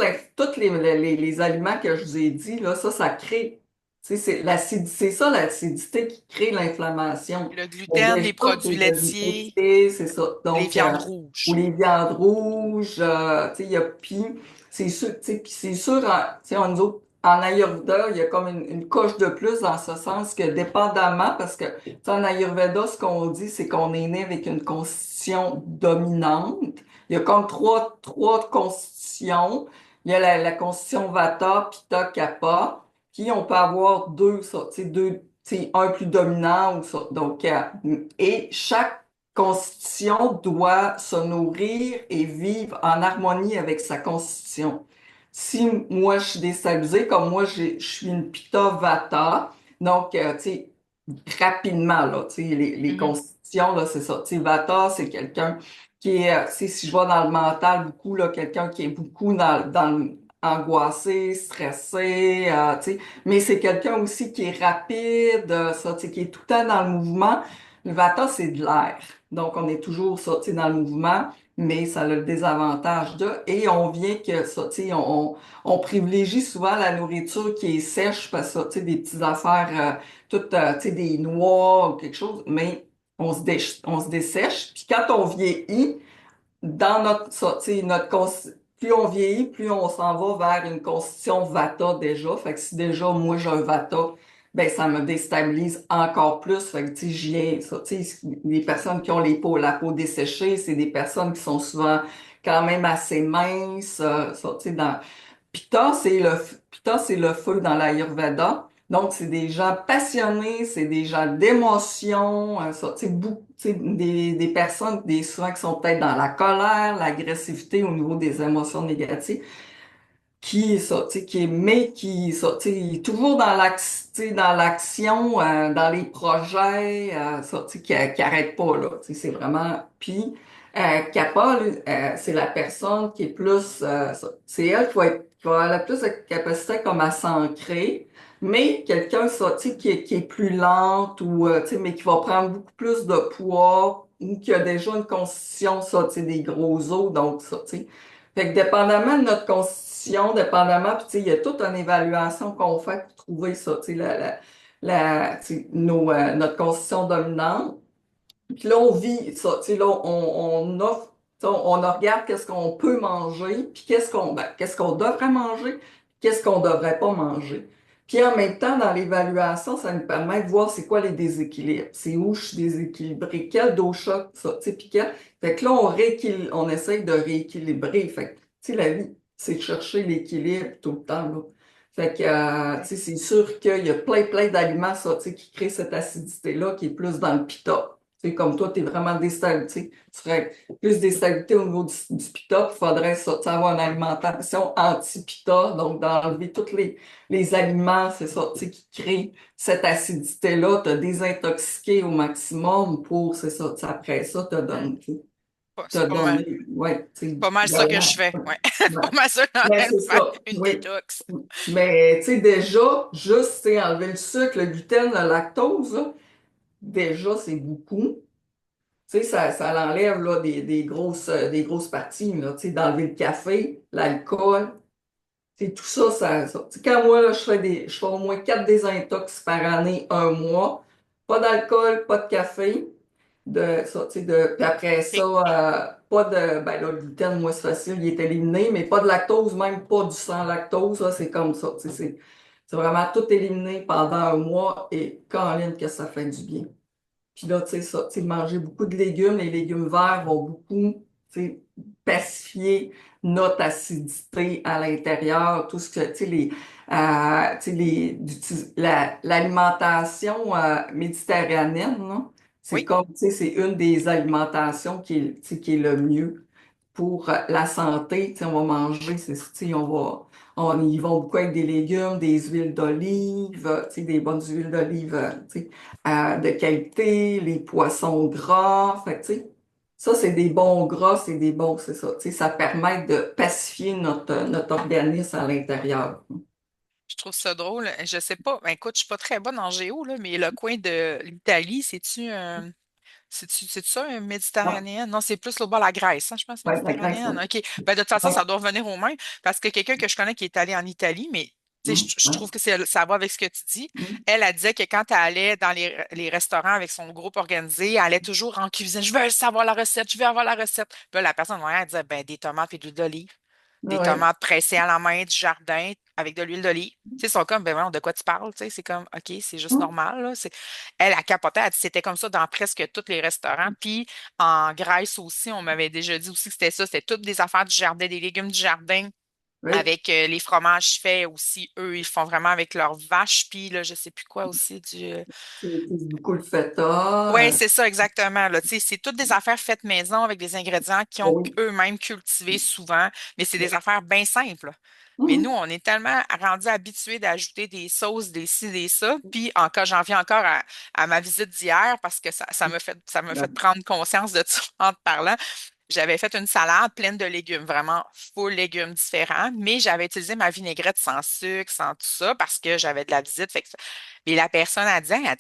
les aliments que je vous ai dit, là, ça crée. Tu sais, c'est ça, l'acidité qui crée l'inflammation. Le Ben, gluten, déjà, les produits c'est de laitiers, l'humidité, c'est ça. les Donc, viandes ou rouges. les viandes rouges, tu sais, il y a, puis, c'est sûr, tu sais, puis c'est sûr, tu sais, nous autres, en Ayurveda, il y a comme une coche de plus dans ce sens que dépendamment, parce que, tu sais, en Ayurveda, ce qu'on dit, c'est qu'on est né avec une constitution dominante. Il y a comme trois constitutions. Il y a la constitution Vata, Pitta, Kapha. Puis on peut avoir deux, ça, tu sais, deux, tu sais, un plus dominant ou ça. Donc, et chaque constitution doit se nourrir et vivre en harmonie avec sa constitution. Si moi je suis déstabilisée, comme moi je suis une Pitta Vata, donc, tu sais, rapidement, là, tu sais, les Mhm. constitutions, là, c'est ça. Tu sais, Vata, c'est quelqu'un qui est, tu sais, si je vais dans le mental beaucoup, là, quelqu'un qui est beaucoup angoissé, stressé, tu sais, mais c'est quelqu'un aussi qui est rapide, ça, tu sais, qui est tout le temps dans le mouvement. Le Vata, c'est de l'air. Donc, on est toujours, ça, tu sais, dans le mouvement, mais ça a le désavantage et on vient que ça, tu sais, on privilégie souvent la nourriture qui est sèche, parce que ça, tu sais, des petites affaires, toutes, tu sais, des noix ou quelque chose, mais on se dessèche. Puis quand on vieillit, dans notre, ça, tu sais, plus on vieillit, plus on s'en va vers une constitution Vata déjà. Fait que si déjà, moi, j'ai un Vata, ben, ça me déstabilise encore plus. Fait que, tu sais, j'y ai, ça, tu sais, les personnes qui ont la peau desséchée, c'est des personnes qui sont souvent quand même assez minces, ça, tu sais, Pitta, c'est le feu dans l'Ayurveda. Donc, c'est des gens passionnés, c'est des gens d'émotion, ça, tu sais, tu sais, des personnes, souvent qui sont peut-être dans la colère, l'agressivité au niveau des émotions négatives qui ça, tu sais, qui est mais qui ça, tu sais, toujours dans dans l'action, dans les projets, ça, tu sais, qui arrête pas là. Tu sais, c'est vraiment. Puis Kappa, lui, c'est la personne qui est plus, c'est elle qui va avoir la plus de capacité comme à s'ancrer, mais quelqu'un ça, tu sais, qui est plus lente ou tu sais, mais qui va prendre beaucoup plus de poids ou qui a déjà une constitution ça, tu sais, des gros os, donc ça, tu sais. Fait que dépendamment de notre constitution, dépendamment, puis tu sais, il y a toute une évaluation qu'on fait pour trouver ça, tu sais, tu sais, notre constitution dominante. Puis là, on vit ça, tu sais, là, on offre, tu sais, on regarde qu'est-ce qu'on peut manger, puis qu'est-ce qu'on devrait manger, puis qu'est-ce qu'on devrait pas manger. Puis en même temps, dans l'évaluation, ça nous permet de voir c'est quoi les déséquilibres, c'est où je suis déséquilibré, quel dosha, ça, tu sais, puis quel. Fait que là, on essaye de rééquilibrer. Fait que, tu sais, la vie, c'est de chercher l'équilibre tout le temps, là. Fait que, tu sais, c'est sûr qu'il y a plein d'aliments, ça, tu sais, qui créent cette acidité-là, qui est plus dans le pita. C'est comme toi, tu es vraiment déstabilisé. Tu serais plus déstabilisé au niveau du pitta, il faudrait ça, tu sais, avoir une alimentation anti-pitta, donc d'enlever tous les aliments, c'est ça, tu sais, qui créent cette acidité-là, te désintoxiquer au maximum pour, c'est ça, tu sais, après ça, C'est te pas mal. donner, ouais, tu sais, Pas mal ça que je vraiment, fais. Ouais. C'est ouais. pas mal ça que je suis en Mais train de c'est faire ça, une oui. détox. Mais, tu sais, déjà, juste, tu sais, enlever le sucre, le gluten, le lactose, là, déjà, c'est beaucoup. Tu sais, ça l'enlève là, des grosses parties, là, tu sais, d'enlever le café, l'alcool. Tu sais, tout ça, tu sais, quand moi, là, je fais au moins 4 désintox par année, un mois. Pas d'alcool, pas de café. Tu sais, puis après ça, OK. pas de, ben là, le gluten, moi, c'est facile, il est éliminé, mais pas de lactose, même pas du sans lactose, là, c'est comme ça. Tu sais, c'est vraiment tout éliminé pendant un mois et Caroline, que ça fait du bien. Puis là, tu sais, ça, tu sais, manger beaucoup de légumes, les légumes verts vont beaucoup, tu sais, pacifier notre acidité à l'intérieur, tout ce que, tu sais, l'alimentation méditerranéenne, là, c'est Oui. comme, tu sais, c'est une des alimentations tu sais, qui est le mieux pour la santé. Tu sais, on va manger, tu sais, ils vont beaucoup avec des légumes, des huiles d'olive, tu sais, des bonnes huiles d'olive, tu sais, de qualité, les poissons gras. Fait que, tu sais, ça, c'est des bons gras, c'est ça. Tu sais, ça permet de pacifier notre organisme à l'intérieur. Je trouve ça drôle. Je sais pas. Ben, écoute, je suis pas très bonne en géo, là, mais le coin de l'Italie, c'est-tu ça, un Ouais, méditerranéen? Non, c'est plus au bas de la Grèce, hein, je pense, ouais, la graisse, méditerranéenne. ouais. OK. Ben, de toute façon, Ouais, ça doit revenir au même. Parce que quelqu'un que je connais qui est allé en Italie, mais tu sais, je ouais, trouve que ça va avec ce que tu dis. mm, Elle disait que quand elle allait dans les restaurants avec son groupe organisé, elle allait toujours en cuisine. Je veux savoir la recette, je veux avoir la recette. Puis là, la personne, ouais, elle disait, ben, des tomates et de l'huile d'olive. Des ouais, tomates pressées à la main du jardin avec de l'huile d'olive. Tu sais, ils sont comme, ben voyons, de quoi tu parles? Tu sais, c'est comme, OK, c'est juste mm, normal, là. Elle a capoté, elle dit, c'était comme ça dans presque tous les restaurants. Puis en Grèce aussi, on m'avait déjà dit aussi que c'était ça, c'était toutes des affaires du jardin, des légumes du jardin. ouais. Avec les fromages faits aussi, eux, ils font vraiment avec leurs vaches, puis là, je sais plus quoi aussi du. C'est beaucoup le feta. Oui, c'est ça exactement. Là. Tu sais, c'est toutes des affaires faites maison avec des ingrédients qui ont Oui. eux-mêmes cultivés souvent, mais c'est des affaires bien simples. Mais nous, Mhm. on est tellement rendus habitués d'ajouter des sauces, des ci, des ça. Puis encore, j'en viens encore à ma visite d'hier parce que ça me fait prendre conscience de ça en te parlant. J'avais fait une salade pleine de légumes, vraiment full légumes différents, mais j'avais utilisé ma vinaigrette sans sucre, sans tout ça, parce que j'avais de la visite. Mais la personne a dit, elle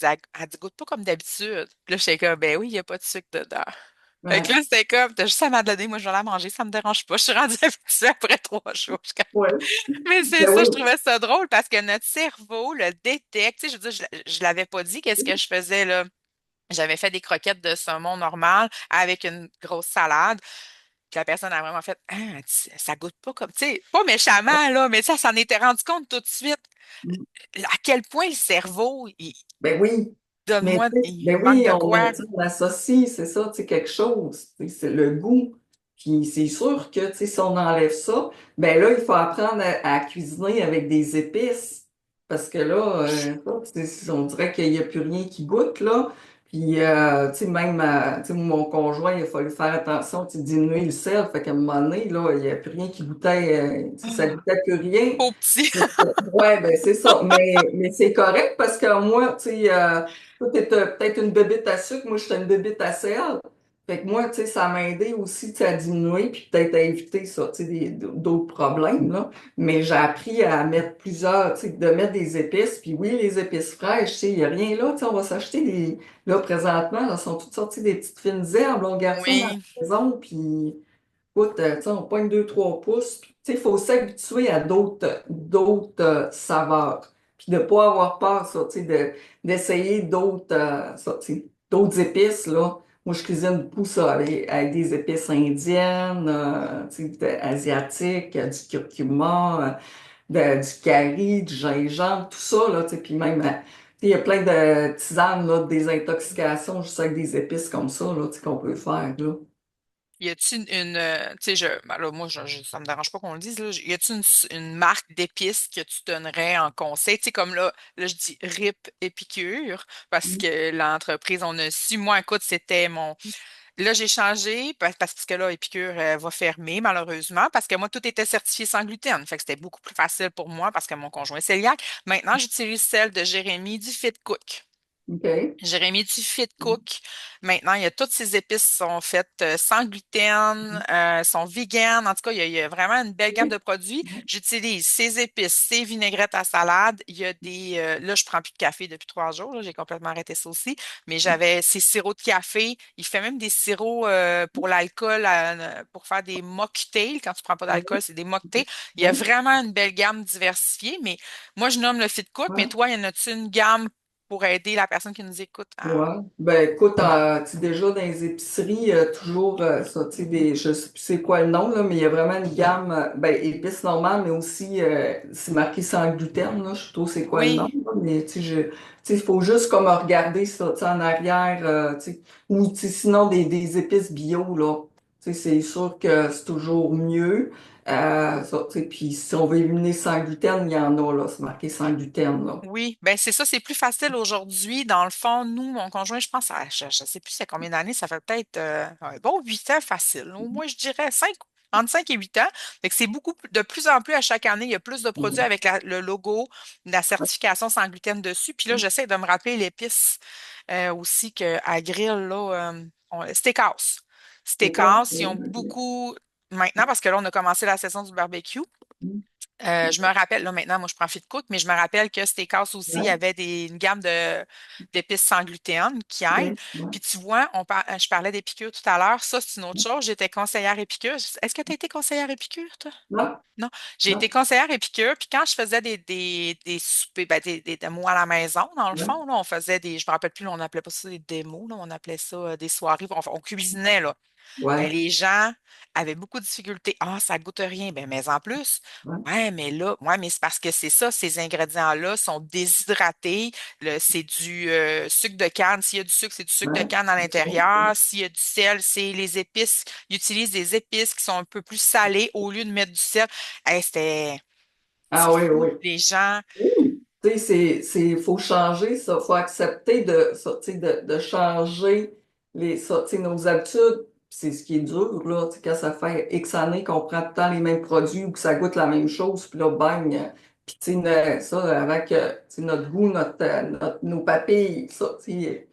dit, goûte pas comme d'habitude. Puis là, j'étais comme, ben oui, il n'y a pas de sucre dedans. Fait que Ouais. là, c'était comme, t'as juste à m'en donner, moi, je vais la manger, ça me dérange pas. Je suis rendue habituée après 3 jours. Ouais. Mais c'est Ben ça, oui. je trouvais ça drôle parce que notre cerveau le détecte. Tu sais, je veux dire, je l'avais pas dit qu'est-ce que je faisais là. J'avais fait des croquettes de saumon normal avec une grosse salade. Puis la personne a vraiment fait, ah, ça goûte pas comme, tu sais, pas méchamment, là, mais ça s'en était rendu compte tout de suite. À quel point le cerveau, Ben oui, mais donne-moi, tu sais, il ben manque oui, de on, quoi. tu sais, on associe, c'est ça, tu sais, quelque chose, tu sais, c'est le goût. Puis c'est sûr que, tu sais, si on enlève ça, ben là, il faut apprendre à cuisiner avec des épices. Parce que là, ça, tu sais, on dirait qu'il n'y a plus rien qui goûte, là. Puis, tu sais, même, tu sais, mon conjoint, il a fallu faire attention, tu sais, diminuer le sel. Fait qu'à un moment donné, là, il n'y a plus rien qui goûtait, tu sais, ça Ah, goûtait plus rien. pauvre petit. Ouais, ben c'est ça. Mais c'est correct parce que moi, tu sais, toi, t'es peut-être une bébête à sucre, moi, j'étais une bébête à sel. Fait que moi, tu sais, ça m'a aidé aussi, tu sais, à diminuer puis peut-être à éviter ça, tu sais, d'autres problèmes, là. Mais j'ai appris à mettre plusieurs, tu sais, de mettre des épices. Puis oui, les épices fraîches, tu sais, il n'y a rien là. Tu sais, on va s'acheter des... Là, présentement, là, sont toutes sorties des petites fines herbes. Là, on garde ça dans la Oui, maison, puis... Écoute, tu sais, on pogne 2, 3 pouces. Puis, tu sais, il faut s'habituer à d'autres saveurs. Puis de ne pas avoir peur, ça, tu sais, d'essayer tu sais, d'autres épices, là. Moi, je cuisine beaucoup ça avec des épices indiennes, tu sais, asiatiques, du curcuma, du curry, du gingembre, tout ça, là, tu sais, puis même, tu sais, il y a plein de tisanes, là, de désintoxication juste avec des épices comme ça, là, tu sais, qu'on peut faire, là. y a-t-il tu sais, ben là, moi, ça me dérange pas qu'on le dise, là. Y a-t-il une marque d'épices que tu donnerais en conseil? Tu sais, comme là, je dis RIP Épicure, parce que l'entreprise, on a su, moi, écoute, c'était mon. Là, j'ai changé parce que là, Épicure va fermer, malheureusement, parce que moi, tout était certifié sans gluten. Fait que c'était beaucoup plus facile pour moi parce que mon conjoint est cœliaque. Maintenant, j'utilise celle de Jérémy du Fit Cook. OK. Jérémy du Fit Cook. Maintenant, il y a toutes ces épices qui sont faites sans gluten, sont véganes. En tout cas, il y a vraiment une belle gamme de produits. J'utilise ces épices, ces vinaigrettes à salade. Il y a là, je prends plus de café depuis 3 jours. Là, j'ai complètement arrêté ça aussi. Mais j'avais ces sirops de café. Il fait même des sirops pour l'alcool, pour faire des mocktails. Quand tu prends pas d'alcool, c'est des mocktails. Il y a Oui. vraiment une belle gamme diversifiée. Mais moi, je nomme le Fit Cook. Mais Ouais. toi, y en a-tu une gamme pour aider la personne qui nous écoute Ouais. à... Ben écoute, tu sais, déjà dans les épiceries, toujours ça, tu sais, je sais plus c'est quoi le nom, là, mais il y a vraiment une gamme, ben, épices normales, mais aussi c'est marqué sans gluten, là, je sais pas c'est quoi le nom, Oui, là, mais tu sais, il faut juste comme regarder ça, tu sais, en arrière, tu sais, ou tu sais, sinon des épices bio, là. Tu sais, c'est sûr que c'est toujours mieux. Ça, tu sais, puis si on veut éliminer sans gluten, il y en a, là, c'est marqué sans gluten, là. oui. Ben c'est ça, c'est plus facile aujourd'hui. Dans le fond, nous, mon conjoint, je pense, je sais plus c'est combien d'années, ça fait peut-être un bon 8 ans facile. Au moins, je dirais entre 5 et 8 ans. Fait que c'est de plus en plus à chaque année, il y a plus de produits avec le logo, la certification sans gluten dessus. Puis là, j'essaie de me rappeler l'épice aussi qu'à grill, là, Steakhouse. C'est quoi? Steakhouse, ils ont beaucoup maintenant, parce que là, on a commencé la saison du barbecue. Je me rappelle, là maintenant, moi je prends Fit Cook, mais je me rappelle que Steakhouse aussi, il y Ouais, avait une gamme d'épices sans gluten qui aident. ouais, ouais. Puis tu vois, je parlais d'Épicure tout à l'heure, ça c'est une autre chose. J'étais conseillère Épicure. Est-ce que tu as été conseillère Épicure, toi? Non, Non. J'ai été non, conseillère Épicure, puis quand je faisais des soupers, ben, des démos à la maison, dans le non, fond, là, on faisait je me rappelle plus, là, on n'appelait pas ça des démos, là, on appelait ça des soirées, on cuisinait, là. Ben, ouais, les gens avaient beaucoup de difficultés. Ah, ça goûte rien. Ben, mais en plus, ouais, ouais, mais là, ouais, mais c'est parce que c'est ça, ces ingrédients-là sont déshydratés. C'est du sucre de canne. S'il y a du sucre, c'est du sucre de ouais. canne à C'est ça. l'intérieur. S'il y a du sel, c'est les épices. Ils utilisent des épices qui sont un peu plus salées au lieu de mettre du sel. Hey, c'est Ah oui, fou. oui. Les gens, Oui. Tu sais, faut changer ça, faut accepter ça, tu sais, de changer ça, tu sais, nos habitudes. C'est ce qui est dur, là, tu sais, quand ça fait X années qu'on prend tout le temps les mêmes produits ou que ça goûte la même chose, puis là, bang, puis tu sais, ça, avec, tu sais, notre goût, nos papilles, ça, tu sais,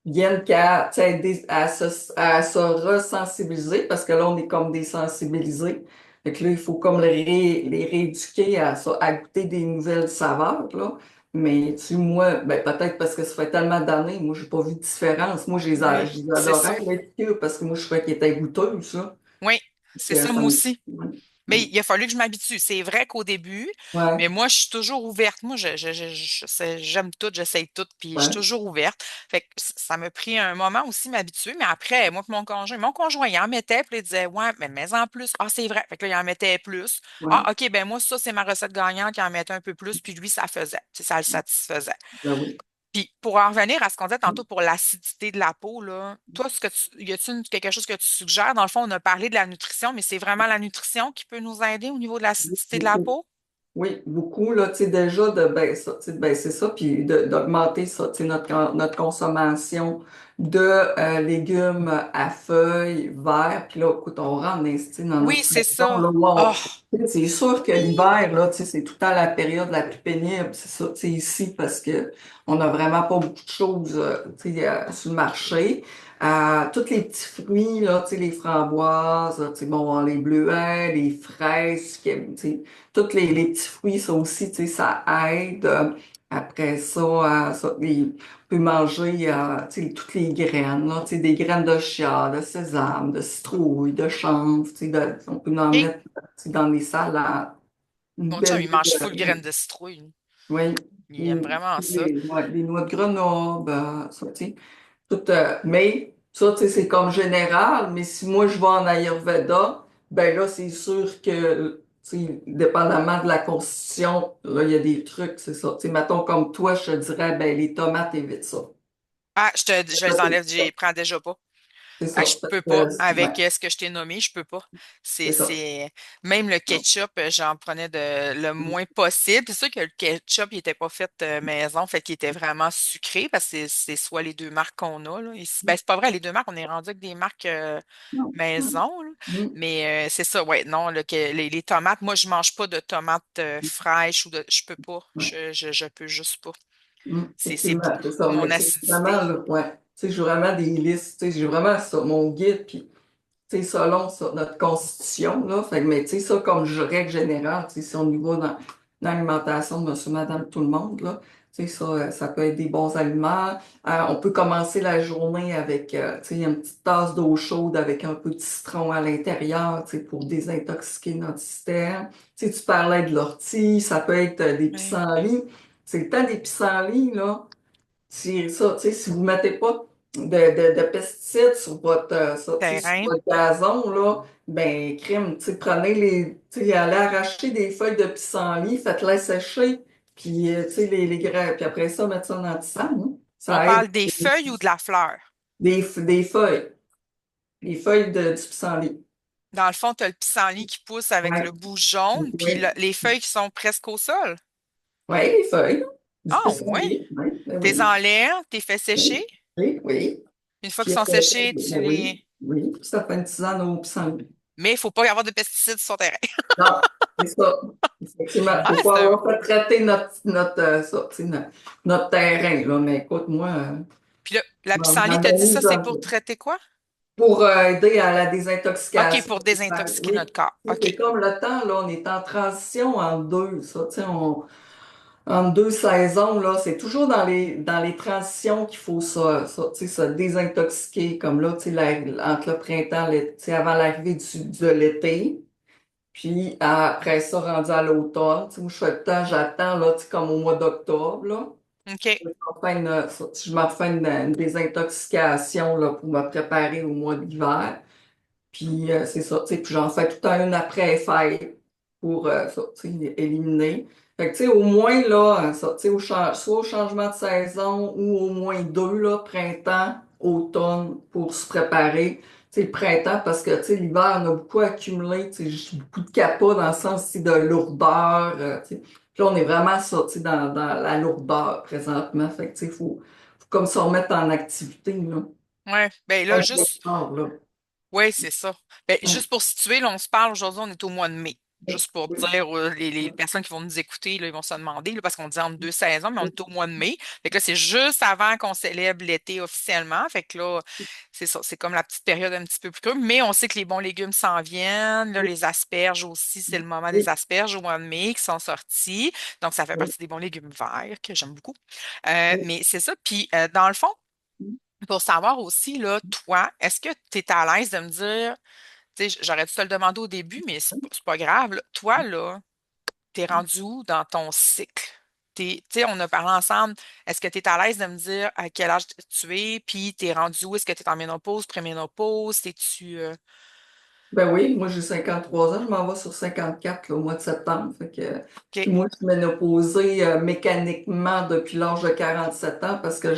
viennent qu'à tu sais, à se resensibiliser parce que là, on est comme désensibilisés. Fait que là, il faut comme les rééduquer à ça, à goûter des nouvelles saveurs, là. Mais tu sais, moi, ben, peut-être parce que ça fait tellement d'années, moi, j'ai pas vu de différence. Moi, oui, je les c'est ça. adorais, les piqûres, parce que moi, je trouvais qu'ils étaient goûteux, ça. Oui, c'est Que ça, ça moi me... aussi. Mais il a fallu que je m'habitue. C'est vrai qu'au début, mais Ouais, moi, je suis toujours ouverte. Moi, j'aime tout, j'essaye tout, puis je suis ouais, toujours ouverte. Fait que ça m'a pris un moment aussi m'habituer, mais après, moi, puis mon conjoint, il en mettait, puis il disait, ouais, mais en plus. Ah, c'est vrai. Fait que là, il en mettait plus. ouais. Ah, OK, ben moi, ça, c'est ma recette gagnante, il en mettait un peu plus, puis lui, ça faisait. Tu sais, ça le satisfaisait. Ben oui. Puis pour en revenir à ce qu'on disait tantôt pour l'acidité de la peau, là, toi, y a-t-il quelque chose que tu suggères? Dans le fond, on a parlé de la nutrition, mais c'est vraiment la nutrition qui peut nous aider au niveau de l'acidité de la Beaucoup. peau? Oui, beaucoup, là, tu sais, déjà de baisser ça, puis d'augmenter ça, tu sais, notre consommation de légumes à feuilles verts. Puis là, écoute, on rentre dans Oui, notre c'est saison, ça. là, où Oh, tu sais, c'est sûr que l'hiver, là, tu sais, c'est tout le temps la période la plus pénible, c'est ça, tu sais, ici, parce que on n'a vraiment pas beaucoup de choses, tu sais, sur le marché. Tous les petits fruits, là, tu sais, les framboises, tu sais, bon, les bleuets, les fraises, tu sais, tous les petits fruits, ça aussi, tu sais, ça aide. Après ça, on peut manger tu sais, toutes les graines, là, tu sais, des graines de chia, de sésame, de citrouille, de chanvre, tu sais, on peut en et mettre tu sais, dans les salades. Une mon chum, belle, il mange full graines de citrouille. oui, Il aime vraiment ça. les noix de Grenoble, ça, tu sais. Mais ça, tu sais, c'est comme général, mais si moi je vais en Ayurveda, ben là, c'est sûr que, tu sais, dépendamment de la constitution, là, il y a des trucs, c'est ça. Tu sais, mettons comme toi, je te dirais, ben les tomates, évite ça. Ah, je les enlève, je les prends déjà pas. C'est Ah, ça. je Parce peux pas. que, ouais, Avec ce que je t'ai nommé, je peux pas. c'est ça. Même le Non. ketchup, j'en prenais le moins possible. C'est sûr que le ketchup, il était pas fait maison, fait qu'il était vraiment sucré parce que c'est soit les deux marques qu'on a, là. Ici, ben, c'est pas vrai, les deux marques, on est rendu avec des marques Non. maison, là. Mm, Mais c'est ça, ouais, non, les tomates, moi, je mange pas de tomates fraîches je peux pas. ouais. Je peux juste pas. C'est Effectivement, beaucoup c'est ça. mon Mais tu sais, vraiment, acidité. là, ouais. Tu sais, j'ai vraiment des listes, tu sais, j'ai vraiment ça, mon guide, puis tu sais, selon ça, notre constitution, là. Fait que, mais tu sais, ça, comme règle générale, tu sais, si on y va dans l'alimentation de monsieur, madame, tout le monde, là, tu sais, ça peut être des bons aliments. On peut commencer la journée avec, tu sais, une petite tasse d'eau chaude avec un peu de citron à l'intérieur, tu sais, pour désintoxiquer notre système. Tu sais, tu parlais de l'ortie, ça peut être des Ouais. pissenlits. C'est le temps des pissenlits, là. C'est ça, tu sais, si vous ne mettez pas de pesticides sur tu sais, sur Terrain. votre gazon, là, ben, crème, tu sais, tu sais, allez arracher des feuilles de pissenlit, faites-les sécher, puis, tu sais, les grains, puis après ça, mettre ça dans le sang, hein. On Ça aide parle des feuilles ou de la fleur? des feuilles, les feuilles du pissenlit. Dans le fond, tu as le pissenlit qui pousse avec Ouais, le bout jaune, puis oui, les feuilles qui sont presque au sol. ouais, les feuilles, là, du Ah, ouais. pissenlit, oui, ben T'es oui, enlèves, t'es fait sécher. oui, oui, oui. Une fois qu'ils Puis sont après ça, séchés, tu ben oui, les. oui, ça fait une tisane au pissenlit. Mais il faut pas y avoir de pesticides sur ton terrain. Non, c'est ça. Effectivement, Ah, faut pas c'est un. avoir fait traiter tu sais, notre terrain, là. Mais écoute, moi, Puis là, la pissenlit, t'as dit ça, m'analyse c'est un pour peu. traiter quoi? Pour aider à la OK, désintoxication. pour désintoxiquer Oui, notre corps. tu sais, OK. c'est comme le temps, là, on est en transition en deux, ça, tu sais, en deux saisons, là, c'est toujours dans les transitions qu'il faut tu sais, se désintoxiquer, comme là, tu sais, entre le printemps, tu sais, avant l'arrivée de l'été. Puis après ça, rendu à l'automne, tu sais, moi, je fais le temps, j'attends, là, tu sais, comme au mois d'octobre, là. OK. Je me refais une désintoxication, là, pour me préparer au mois d'hiver. Puis c'est ça, tu sais, puis j'en fais tout le temps une après fête pour tu sais, éliminer. Fait que, tu sais, au moins, là, ça, tu sais, soit au changement de saison ou au moins deux, là, printemps, automne, pour se préparer. Tu sais, le printemps, parce que, tu sais, l'hiver, on a beaucoup accumulé, tu sais, juste beaucoup de capas dans le sens, aussi de lourdeur, tu sais. Puis là, on est vraiment ça, tu sais, dans la lourdeur présentement. Fait que, tu sais, faut comme se remettre en activité, là. Ouais. Ben là, Un juste. effort, là. Oui, c'est ça. Ben, Ouais. juste pour situer, là, on se parle aujourd'hui, on est au mois de mai. Oui, Juste pour oui, dire, les personnes qui vont nous écouter, là, ils vont se demander, là, parce qu'on dit entre deux saisons, mais on est au mois de mai. Fait que là, c'est juste avant qu'on célèbre l'été officiellement. Fait que là, c'est ça, c'est comme la petite période un petit peu plus creux. Mais on sait que les bons légumes s'en viennent. Là, les asperges aussi, c'est le moment des oui, asperges au mois de mai qui sont sortis. Donc, ça fait oui, partie des bons légumes verts que j'aime beaucoup. oui. Mais c'est ça. Puis, dans le fond, pour savoir aussi, là, toi, est-ce que tu es à l'aise de me dire Tu sais, j'aurais dû te le demander au début, mais c'est pas grave, là. Toi, là, t'es rendu où dans ton cycle? Tu sais, on a parlé ensemble. Est-ce que tu es à l'aise de me dire à quel âge tu es, puis t'es rendu où? Est-ce que tu es en ménopause, préménopause? T'es-tu. Ben oui, moi j'ai 53 ans, je m'en vais sur 54 là, au mois de septembre. Fait que, OK, puis moi, je suis ménopausée mécaniquement depuis l'âge de 47 ans parce que OK,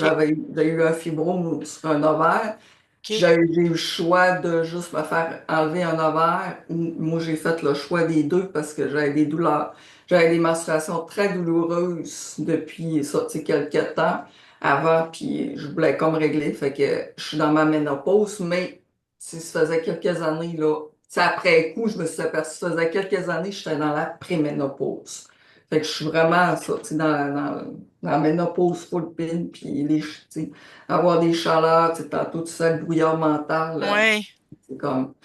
j'ai eu un fibrome sur un ovaire. Puis OK, j'ai eu le choix de juste me faire enlever un ovaire. Moi, j'ai fait le choix des deux parce que j'avais des douleurs. J'avais des menstruations très douloureuses depuis ça, tu sais, quelques temps avant, puis je voulais comme régler. Fait que je suis dans ma ménopause, mais ça faisait quelques années, là. C'est après coup, je me suis aperçue, ça faisait quelques années, j'étais dans la préménopause. Fait que je suis vraiment ça, tu sais, dans la ménopause full pin, puis tu sais, avoir des chaleurs, tu sais, tantôt, tu sais, le brouillard mental, ouais, c'est comme,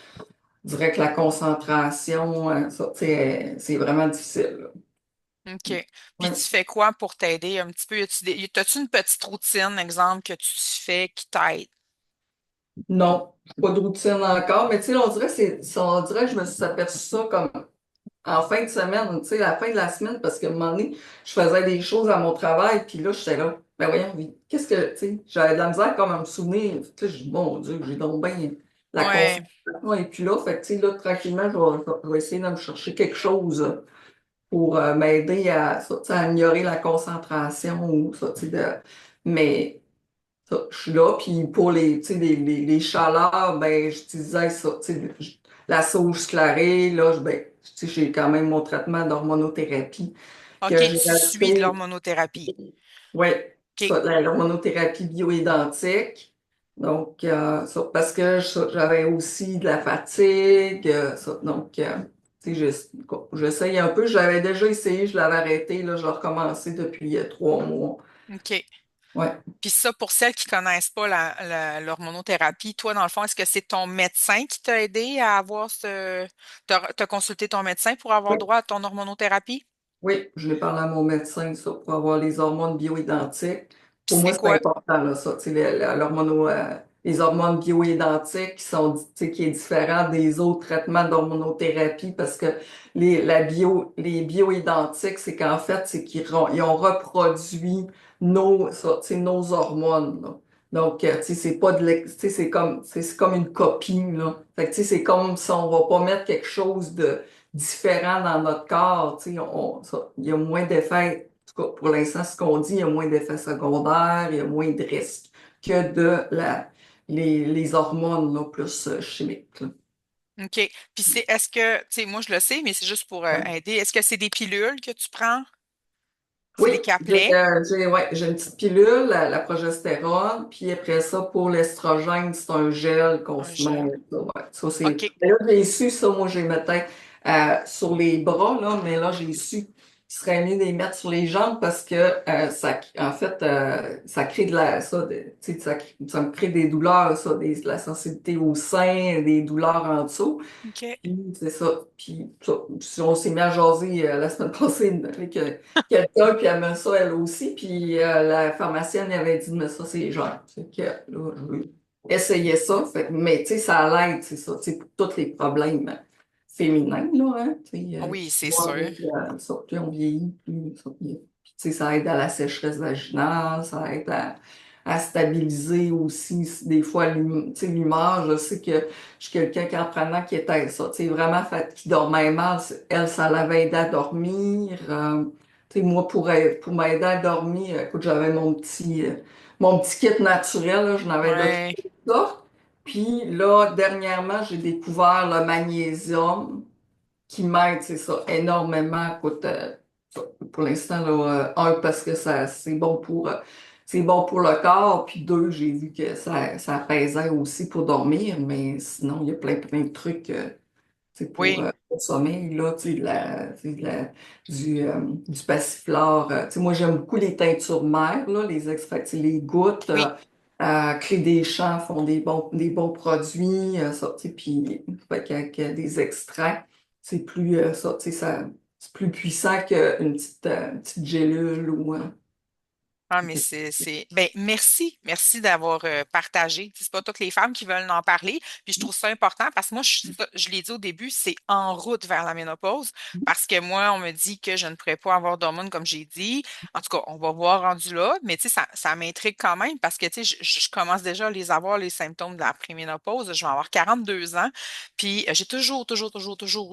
je dirais que la concentration, ça, tu sais, c'est vraiment difficile, là. OK. Puis tu Ouais. fais quoi pour t'aider un petit peu? T'as-tu une petite routine, exemple, que tu fais qui t'aide? Non, pas de routine encore, mais tu sais, on dirait, on dirait que je me suis aperçue ça comme en fin de semaine, tu sais, à la fin de la semaine, parce qu'à un moment donné, je faisais des choses à mon travail, puis là, j'étais là, ben voyons, oui, qu'est-ce que, tu sais, j'avais de la misère comme à me souvenir, tu sais, je dis, mon Dieu, j'ai donc bien la Ouais, concentration, et puis là, fait que, tu sais, là, tranquillement, je vais essayer de me chercher quelque chose pour m'aider à, ça, tu sais, à améliorer la concentration, ou ça, tu sais, mais ça, je suis là, puis pour les, tu sais, les chaleurs, ben, j'utilisais ça, tu sais, la sauge sclarée, là, ben, tu sais, j'ai quand même mon traitement d'hormonothérapie OK, que tu j'ai suis de acheté, l'hormonothérapie. ouais, OK, ça, l'hormonothérapie bioidentique. Donc, ça, parce que j'avais aussi de la fatigue, ça, donc, tu sais, j'essaye un peu, j'avais déjà essayé, je l'avais arrêté, là, je l'ai recommencé depuis 3 mois. OK. Ouais. Puis ça, pour celles qui connaissent pas l'hormonothérapie, toi, dans le fond, est-ce que c'est ton médecin qui t'a aidé à avoir t'as consulté ton médecin pour avoir droit à ton hormonothérapie? Oui, je l'ai parlé à mon médecin, ça, pour avoir les hormones bioidentiques. Puis Pour moi, c'est c'est quoi? important, là, ça, tu sais, les hormones bioidentiques tu sais, qui est différent des autres traitements d'hormonothérapie parce que les bioidentiques, c'est qu'en fait, c'est ils ont reproduit tu sais, nos hormones, là. Donc, tu sais, c'est pas tu sais, c'est comme une copie, là. Fait que, tu sais, c'est comme si on va pas mettre quelque chose de différent dans notre corps. Tu sais, il y a moins d'effets, en tout cas pour l'instant, ce qu'on dit, il y a moins d'effets secondaires, il y a moins de risques que les hormones là, plus chimiques, là. OK. Puis est-ce que, tu sais, moi je le sais, mais c'est juste pour Ouais. aider. Est-ce que c'est des pilules que tu prends? C'est Oui, des capelets? ouais, j'ai une petite pilule, la progestérone, puis après ça, pour l'estrogène, c'est un gel qu'on Un se met. gel. Ouais, ça, c'est. OK. Mais là, j'ai su ça, moi, j'ai mettais sur les bras, là, mais là, j'ai su qu'il serait mieux de les mettre sur les jambes parce que en fait, ça crée tu sais, ça me crée des douleurs, ça, de la sensibilité au sein, des douleurs en dessous. OK. Puis, c'est ça. Puis, ça, si on s'est mis à jaser la semaine passée avec quelqu'un, puis elle met ça elle aussi. Puis, la pharmacienne avait dit de mettre ça, c'est genre. Fait que là, je veux essayer ça. Mais, tu sais, ça l'aide, c'est ça. Tu sais, pour tous les problèmes féminins, là, hein. Tu sais, Oui, tu c'est vois, sûr. avec ça, plus on vieillit, plus ça. Puis, tu sais, ça aide à la sécheresse vaginale, ça aide à stabiliser aussi, des fois, tu sais, l'humeur. Je sais que je suis quelqu'un qui, en prenant, qui était ça, tu sais, vraiment qui dormait mal. Elle, ça l'avait aidé à dormir. Tu sais, moi, pour m'aider à dormir, écoute, j'avais mon petit kit naturel, là, j'en avais de Ouais. toutes sortes. Puis là, dernièrement, j'ai découvert le magnésium qui m'aide, c'est ça, énormément. Écoute, pour l'instant, là, un, parce que c'est bon pour le corps, puis deux, j'ai vu que ça apaisait aussi pour dormir, mais sinon, il y a plein de trucs, tu sais, Oui. pour le sommeil, là, tu sais, tu sais, du passiflore. Tu sais, moi, j'aime beaucoup les teintures mères, là, les extraits, tu sais, les gouttes. Oui. Clé des Champs font des bons produits, ça, tu sais, puis fait qu'avec des extraits, c'est plus ça, tu sais, c'est plus puissant qu'une petite gélule ou. Ah, mais ben, merci d'avoir partagé. C'est pas toutes les femmes qui veulent en parler, puis je trouve ça important parce que moi, je l'ai dit au début, c'est en route vers la ménopause parce que moi, on me dit que je ne pourrais pas avoir d'hormones comme j'ai dit. En tout cas, on va voir rendu là, mais tu sais, ça m'intrigue quand même parce que, tu sais, je commence déjà à les avoir, les symptômes de la préménopause. Je vais avoir 42 ans, puis j'ai toujours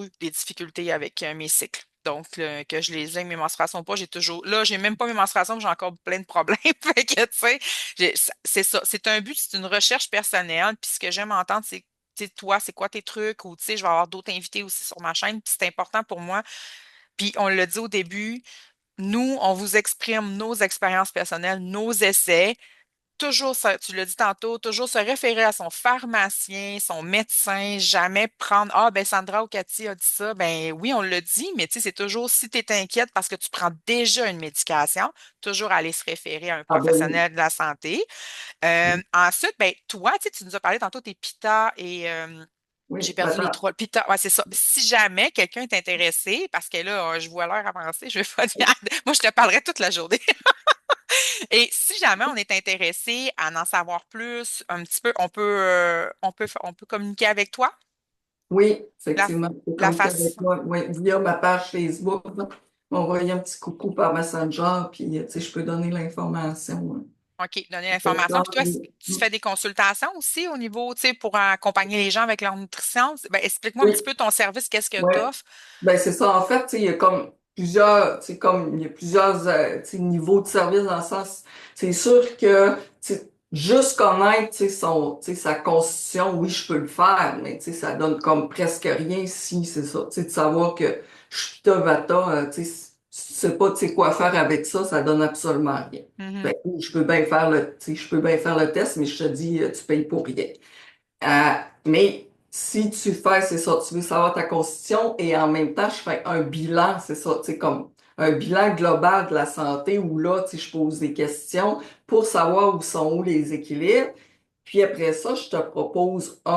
eu des difficultés avec mes cycles. Donc, que je les ai, mes menstruations ou pas, j'ai toujours. Là, j'ai même pas mes menstruations, mais j'ai encore plein de problèmes. Fait que, tu sais, c'est ça. C'est un but, c'est une recherche personnelle. Puis ce que j'aime entendre, c'est, tu sais, toi, c'est quoi tes trucs? Ou, tu sais, je vais avoir d'autres invités aussi sur ma chaîne. Puis c'est important pour moi. Puis on l'a dit au début, nous, on vous exprime nos expériences personnelles, nos essais toujours, tu l'as dit tantôt, toujours se référer à son pharmacien, son médecin, jamais prendre, ah, ben Sandra ou Cathy a dit ça. Ben oui, on l'a dit, mais tu sais, c'est toujours si tu es inquiète parce que tu prends déjà une médication, toujours aller se référer à un Ah ben professionnel de la santé. oui, Ensuite, ben toi, tu sais, tu nous as parlé tantôt tes pita et j'ai oui, ben, perdu les trois. Pita, ouais, c'est ça. Si jamais quelqu'un est intéressé, parce que là, je vois l'heure avancer, je vais pas dire, moi, je te parlerai toute la journée. Et si jamais on est intéressé à en savoir plus, un petit peu, on peut communiquer avec toi. oui, La, effectivement, tu peux la communiquer avec façon. moi, oui, via ma page Facebook, là, m'envoyer un petit coucou par Messenger, puis tu sais, je peux donner l'information. OK, donner C'est l'information. ça, Puis toi, est-ce que tu fais des consultations aussi au niveau, tu sais, pour accompagner les gens avec leur nutrition? Ben, explique-moi un oui, petit peu ton service, qu'est-ce que tu ouais. offres? Ben, c'est ça. En fait, tu sais, il y a comme plusieurs, tu sais, comme il y a plusieurs tu sais, niveaux de service dans le sens. C'est sûr que tu sais, juste connaître tu sais, tu sais, sa constitution, oui, je peux le faire, mais tu sais, ça donne comme presque rien si c'est ça. Tu sais, de savoir que je suis Pita Vata, tu sais, si tu sais pas tu sais, quoi faire avec ça, ça donne absolument rien. Mhm. Ben, oui, je peux bien faire tu sais, je peux bien faire le test, mais je te dis, tu payes pour rien. Mais si tu fais, c'est ça, tu veux savoir ta constitution et en même temps, je fais un bilan, c'est ça, tu sais, comme un bilan global de la santé où là, tu sais, je pose des questions pour savoir où sont où les équilibres. Puis après ça, je te propose tu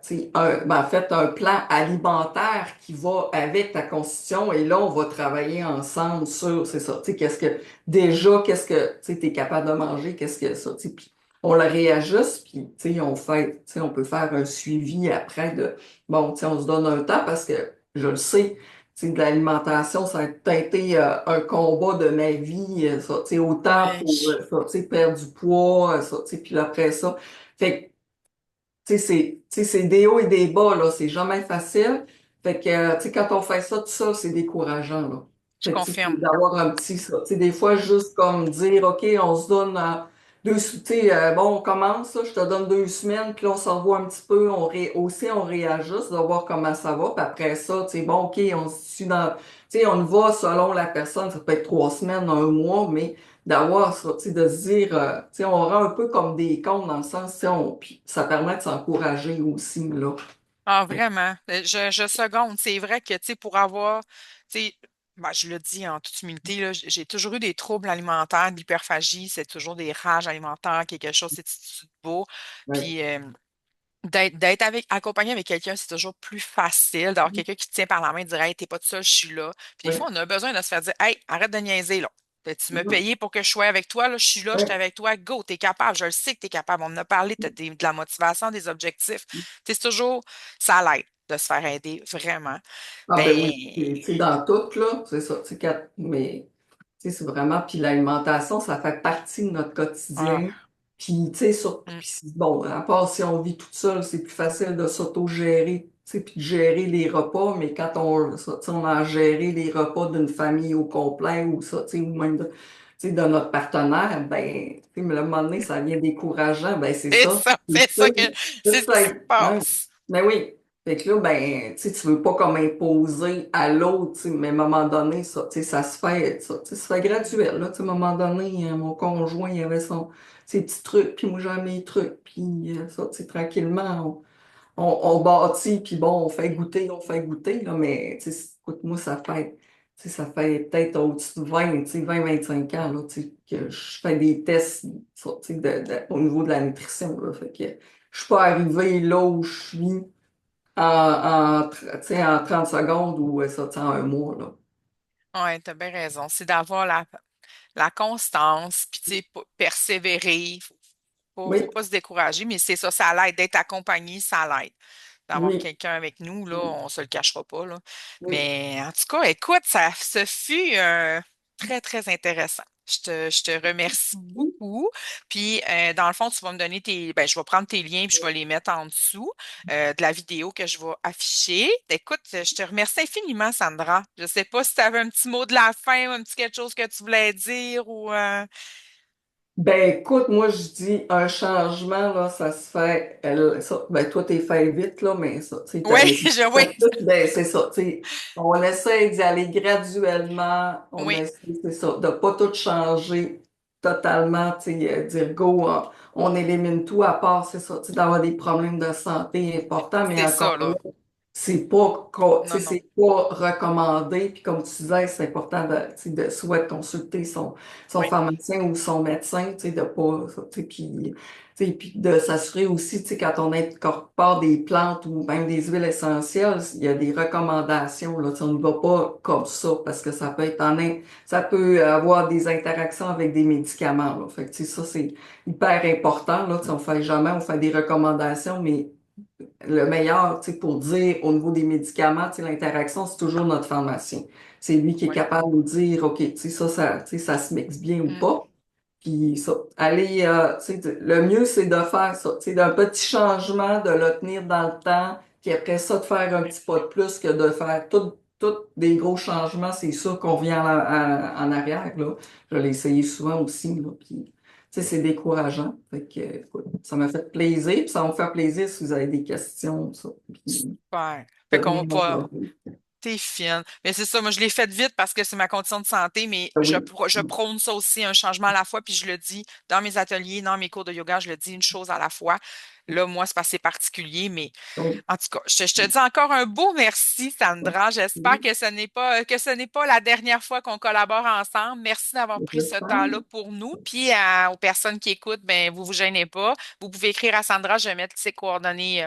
sais, en fait, un plan alimentaire qui va avec ta constitution et là, on va travailler ensemble sur, c'est ça, tu sais, qu'est-ce que, tu sais, t'es capable de manger, qu'est-ce que ça, tu sais, puis on le réajuste, puis, tu sais, tu sais, on peut faire un suivi après de, bon, tu sais, on se donne un temps parce que je le sais, tu sais, de l'alimentation, ça a peut-être été un combat de ma vie, ça, tu sais, autant Ouais. pour, ça, tu sais, perdre du poids, ça, tu sais, puis après ça. Fait que, tu sais, c'est des hauts et des bas, là, c'est jamais facile. Fait que, tu sais, quand on fait ça tout seul, c'est décourageant, là. Je Fait que, tu sais, c'est confirme. d'avoir un petit, ça. Tu sais, des fois, juste comme dire, OK, on se donne tu sais, bon, on commence, là, je te donne 2 semaines, puis là, on se revoit un petit peu, aussi, on réajuste, de voir comment ça va, puis après ça, tu sais, bon, OK, on se suit tu sais, on y va selon la personne, ça peut être 3 semaines, un mois, mais d'avoir ça, tu sais, de se dire, tu sais, on rend un peu comme des comptes dans le sens, tu sais, puis ça permet de s'encourager aussi, là. Ah, vraiment. Je seconde. C'est vrai que, tu sais, pour avoir, tu sais, ben, je le dis en toute humilité, là, j'ai toujours eu des troubles alimentaires, de l'hyperphagie, c'est toujours des rages alimentaires, quelque chose, c'est beau. Ouais, Puis, d'être accompagné avec quelqu'un, c'est toujours plus facile d'avoir quelqu'un qui te tient par la main et dire, hey, t'es pas tout seul, je suis là. Puis des fois, ouais, on a besoin de se faire dire, hey, arrête de niaiser, là. Tu m'as mhm, payé pour que je sois avec toi, là, je suis là, je suis ouais. avec toi, go, t'es capable, je le sais que t'es capable. On en a parlé, t'as de la motivation, des objectifs. Tu sais, c'est toujours, ça l'aide de se faire aider, vraiment. Ah Ben, ben oui, tu sais, dans tout, là, c'est ça, tu sais, mais tu sais, c'est vraiment, puis l'alimentation, ça fait partie de notre quotidien. ah, Puis, tu sais, mm, bon, à part si on vit toute seule, c'est plus facile de s'auto-gérer, tu sais, puis de gérer les repas, mais quand tu sais, on a à gérer les repas d'une famille au complet ou ça, tu sais, ou même tu sais, de notre partenaire, ben, tu sais, mais à un moment donné, ça devient décourageant, ben, c'est c'est ça. ça, Tu c'est ça que, sais, c'est ce qui se hein, passe. ben oui. Fait que là, ben, tu sais, tu veux pas comme imposer à l'autre, tu sais, mais à un moment donné, ça, tu sais, ça, tu sais, ça se fait graduel, là, tu sais, à un moment donné, mon conjoint, il avait ses petits trucs, puis moi, j'ai mes trucs, puis ça, tu sais, tranquillement, on bâtit, puis bon, on fait goûter, là, mais, tu sais, écoute, moi, tu sais, ça fait peut-être au-dessus de 20, tu sais, 20, 25 ans, là, tu sais, que je fais des tests, ça, tu sais, au niveau de la nutrition, là, fait que je suis pas arrivée là où je suis tu sais, en 30 secondes ou ça tient un mois, là. Ouais, t'as bien raison. C'est d'avoir la constance, puis tu sais, persévérer. Faut Oui, pas se décourager, mais c'est ça, ça l'aide. D'être accompagné, ça l'aide. D'avoir oui, quelqu'un avec nous, là, on se le cachera pas, là. oui. Mais en tout cas, écoute, ça ce fut très, très intéressant. Je te remercie beaucoup. Puis, dans le fond, tu vas me donner ben, je vais prendre tes liens puis je vais les mettre en dessous de la vidéo que je vais afficher. Écoute, je te remercie infiniment, Sandra. Je sais pas si tu avais un petit mot de la fin, un petit quelque chose que tu voulais dire ou... Ben écoute, moi je dis un changement, là, ça se fait, ben toi t'es fait vite, là, mais ça, tu sais, Oui, mais oui, ben c'est ça, tu sais, on essaie d'y aller graduellement, on oui, essaie, c'est ça, de pas tout changer totalement, tu sais, dire go, on élimine tout à part, c'est ça, tu sais, d'avoir des problèmes de santé importants, mais c'est encore ça, là, là. tu Non, sais, non. c'est pas recommandé, puis comme tu disais, c'est important de, tu sais, de soit de consulter son Oui, pharmacien ou son médecin, tu sais, de pas, tu sais, puis de s'assurer aussi, tu sais, quand on incorpore des plantes ou même des huiles essentielles, il y a des recommandations, là, tu sais, on ne va pas comme ça parce que ça peut être ça peut avoir des interactions avec des médicaments, là. Fait que, tu sais, ça, c'est hyper important, là, tu sais, on fait des recommandations, mais le meilleur, tu sais, pour dire au niveau des médicaments, tu sais, l'interaction, c'est toujours notre pharmacien. C'est lui qui est oui. capable de nous dire, OK, tu sais, tu sais, ça se mixe bien ou Mm, pas. Puis ça, aller, tu sais, le mieux, c'est de faire ça, tu sais, d'un petit changement, de le tenir dans le temps, puis après ça, de faire un petit pas de plus que de faire tout des gros changements. C'est sûr qu'on revient en arrière, là. Je l'ai essayé souvent aussi, là, puis, tu sais, c'est décourageant. Fait que, écoute, ça m'a fait plaisir, puis ça va me faire plaisir si vous avez des questions, ça, puis super. de Fait qu'on venir va me pas. poser. T'es fine. Mais c'est ça, moi je l'ai fait vite parce que c'est ma condition de santé, mais Ah je, oui, je prône ça aussi, un changement à la fois, puis je le dis dans mes ateliers, dans mes cours de yoga, je le dis une chose à la fois. Là, moi, c'est parce que c'est particulier, mais oui, en tout cas, je te dis encore un beau merci, Sandra. J'espère oui, que ce n'est pas la dernière fois qu'on collabore ensemble. Merci d'avoir pris ce j'espère. temps-là pour nous. Puis aux personnes qui écoutent, ben vous gênez pas. Vous pouvez écrire à Sandra, je vais mettre ses coordonnées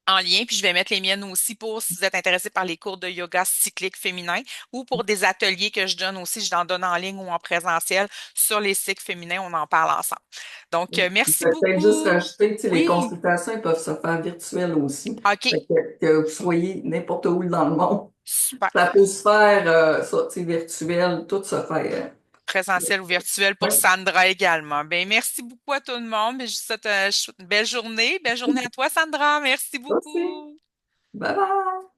en lien, puis je vais mettre les miennes aussi pour si vous êtes intéressé par les cours de yoga cyclique féminin ou pour des ateliers que je donne aussi, je t'en donne en ligne ou en présentiel sur les cycles féminins, on en parle ensemble. Donc, Oui. Puis merci peut-être juste beaucoup. rajouter, tu sais, les Oui, consultations elles peuvent se faire virtuelles aussi. OK, Fait que vous soyez n'importe où dans le monde. super. Ça peut se faire, ça, tu sais, virtuel, tout se fait. Présentiel ou virtuel Oui, pour Sandra également. Ben, merci beaucoup à tout le monde. Ben, je vous souhaite une belle journée. Belle journée à toi, Sandra. Merci ça c'est. beaucoup. Bye bye!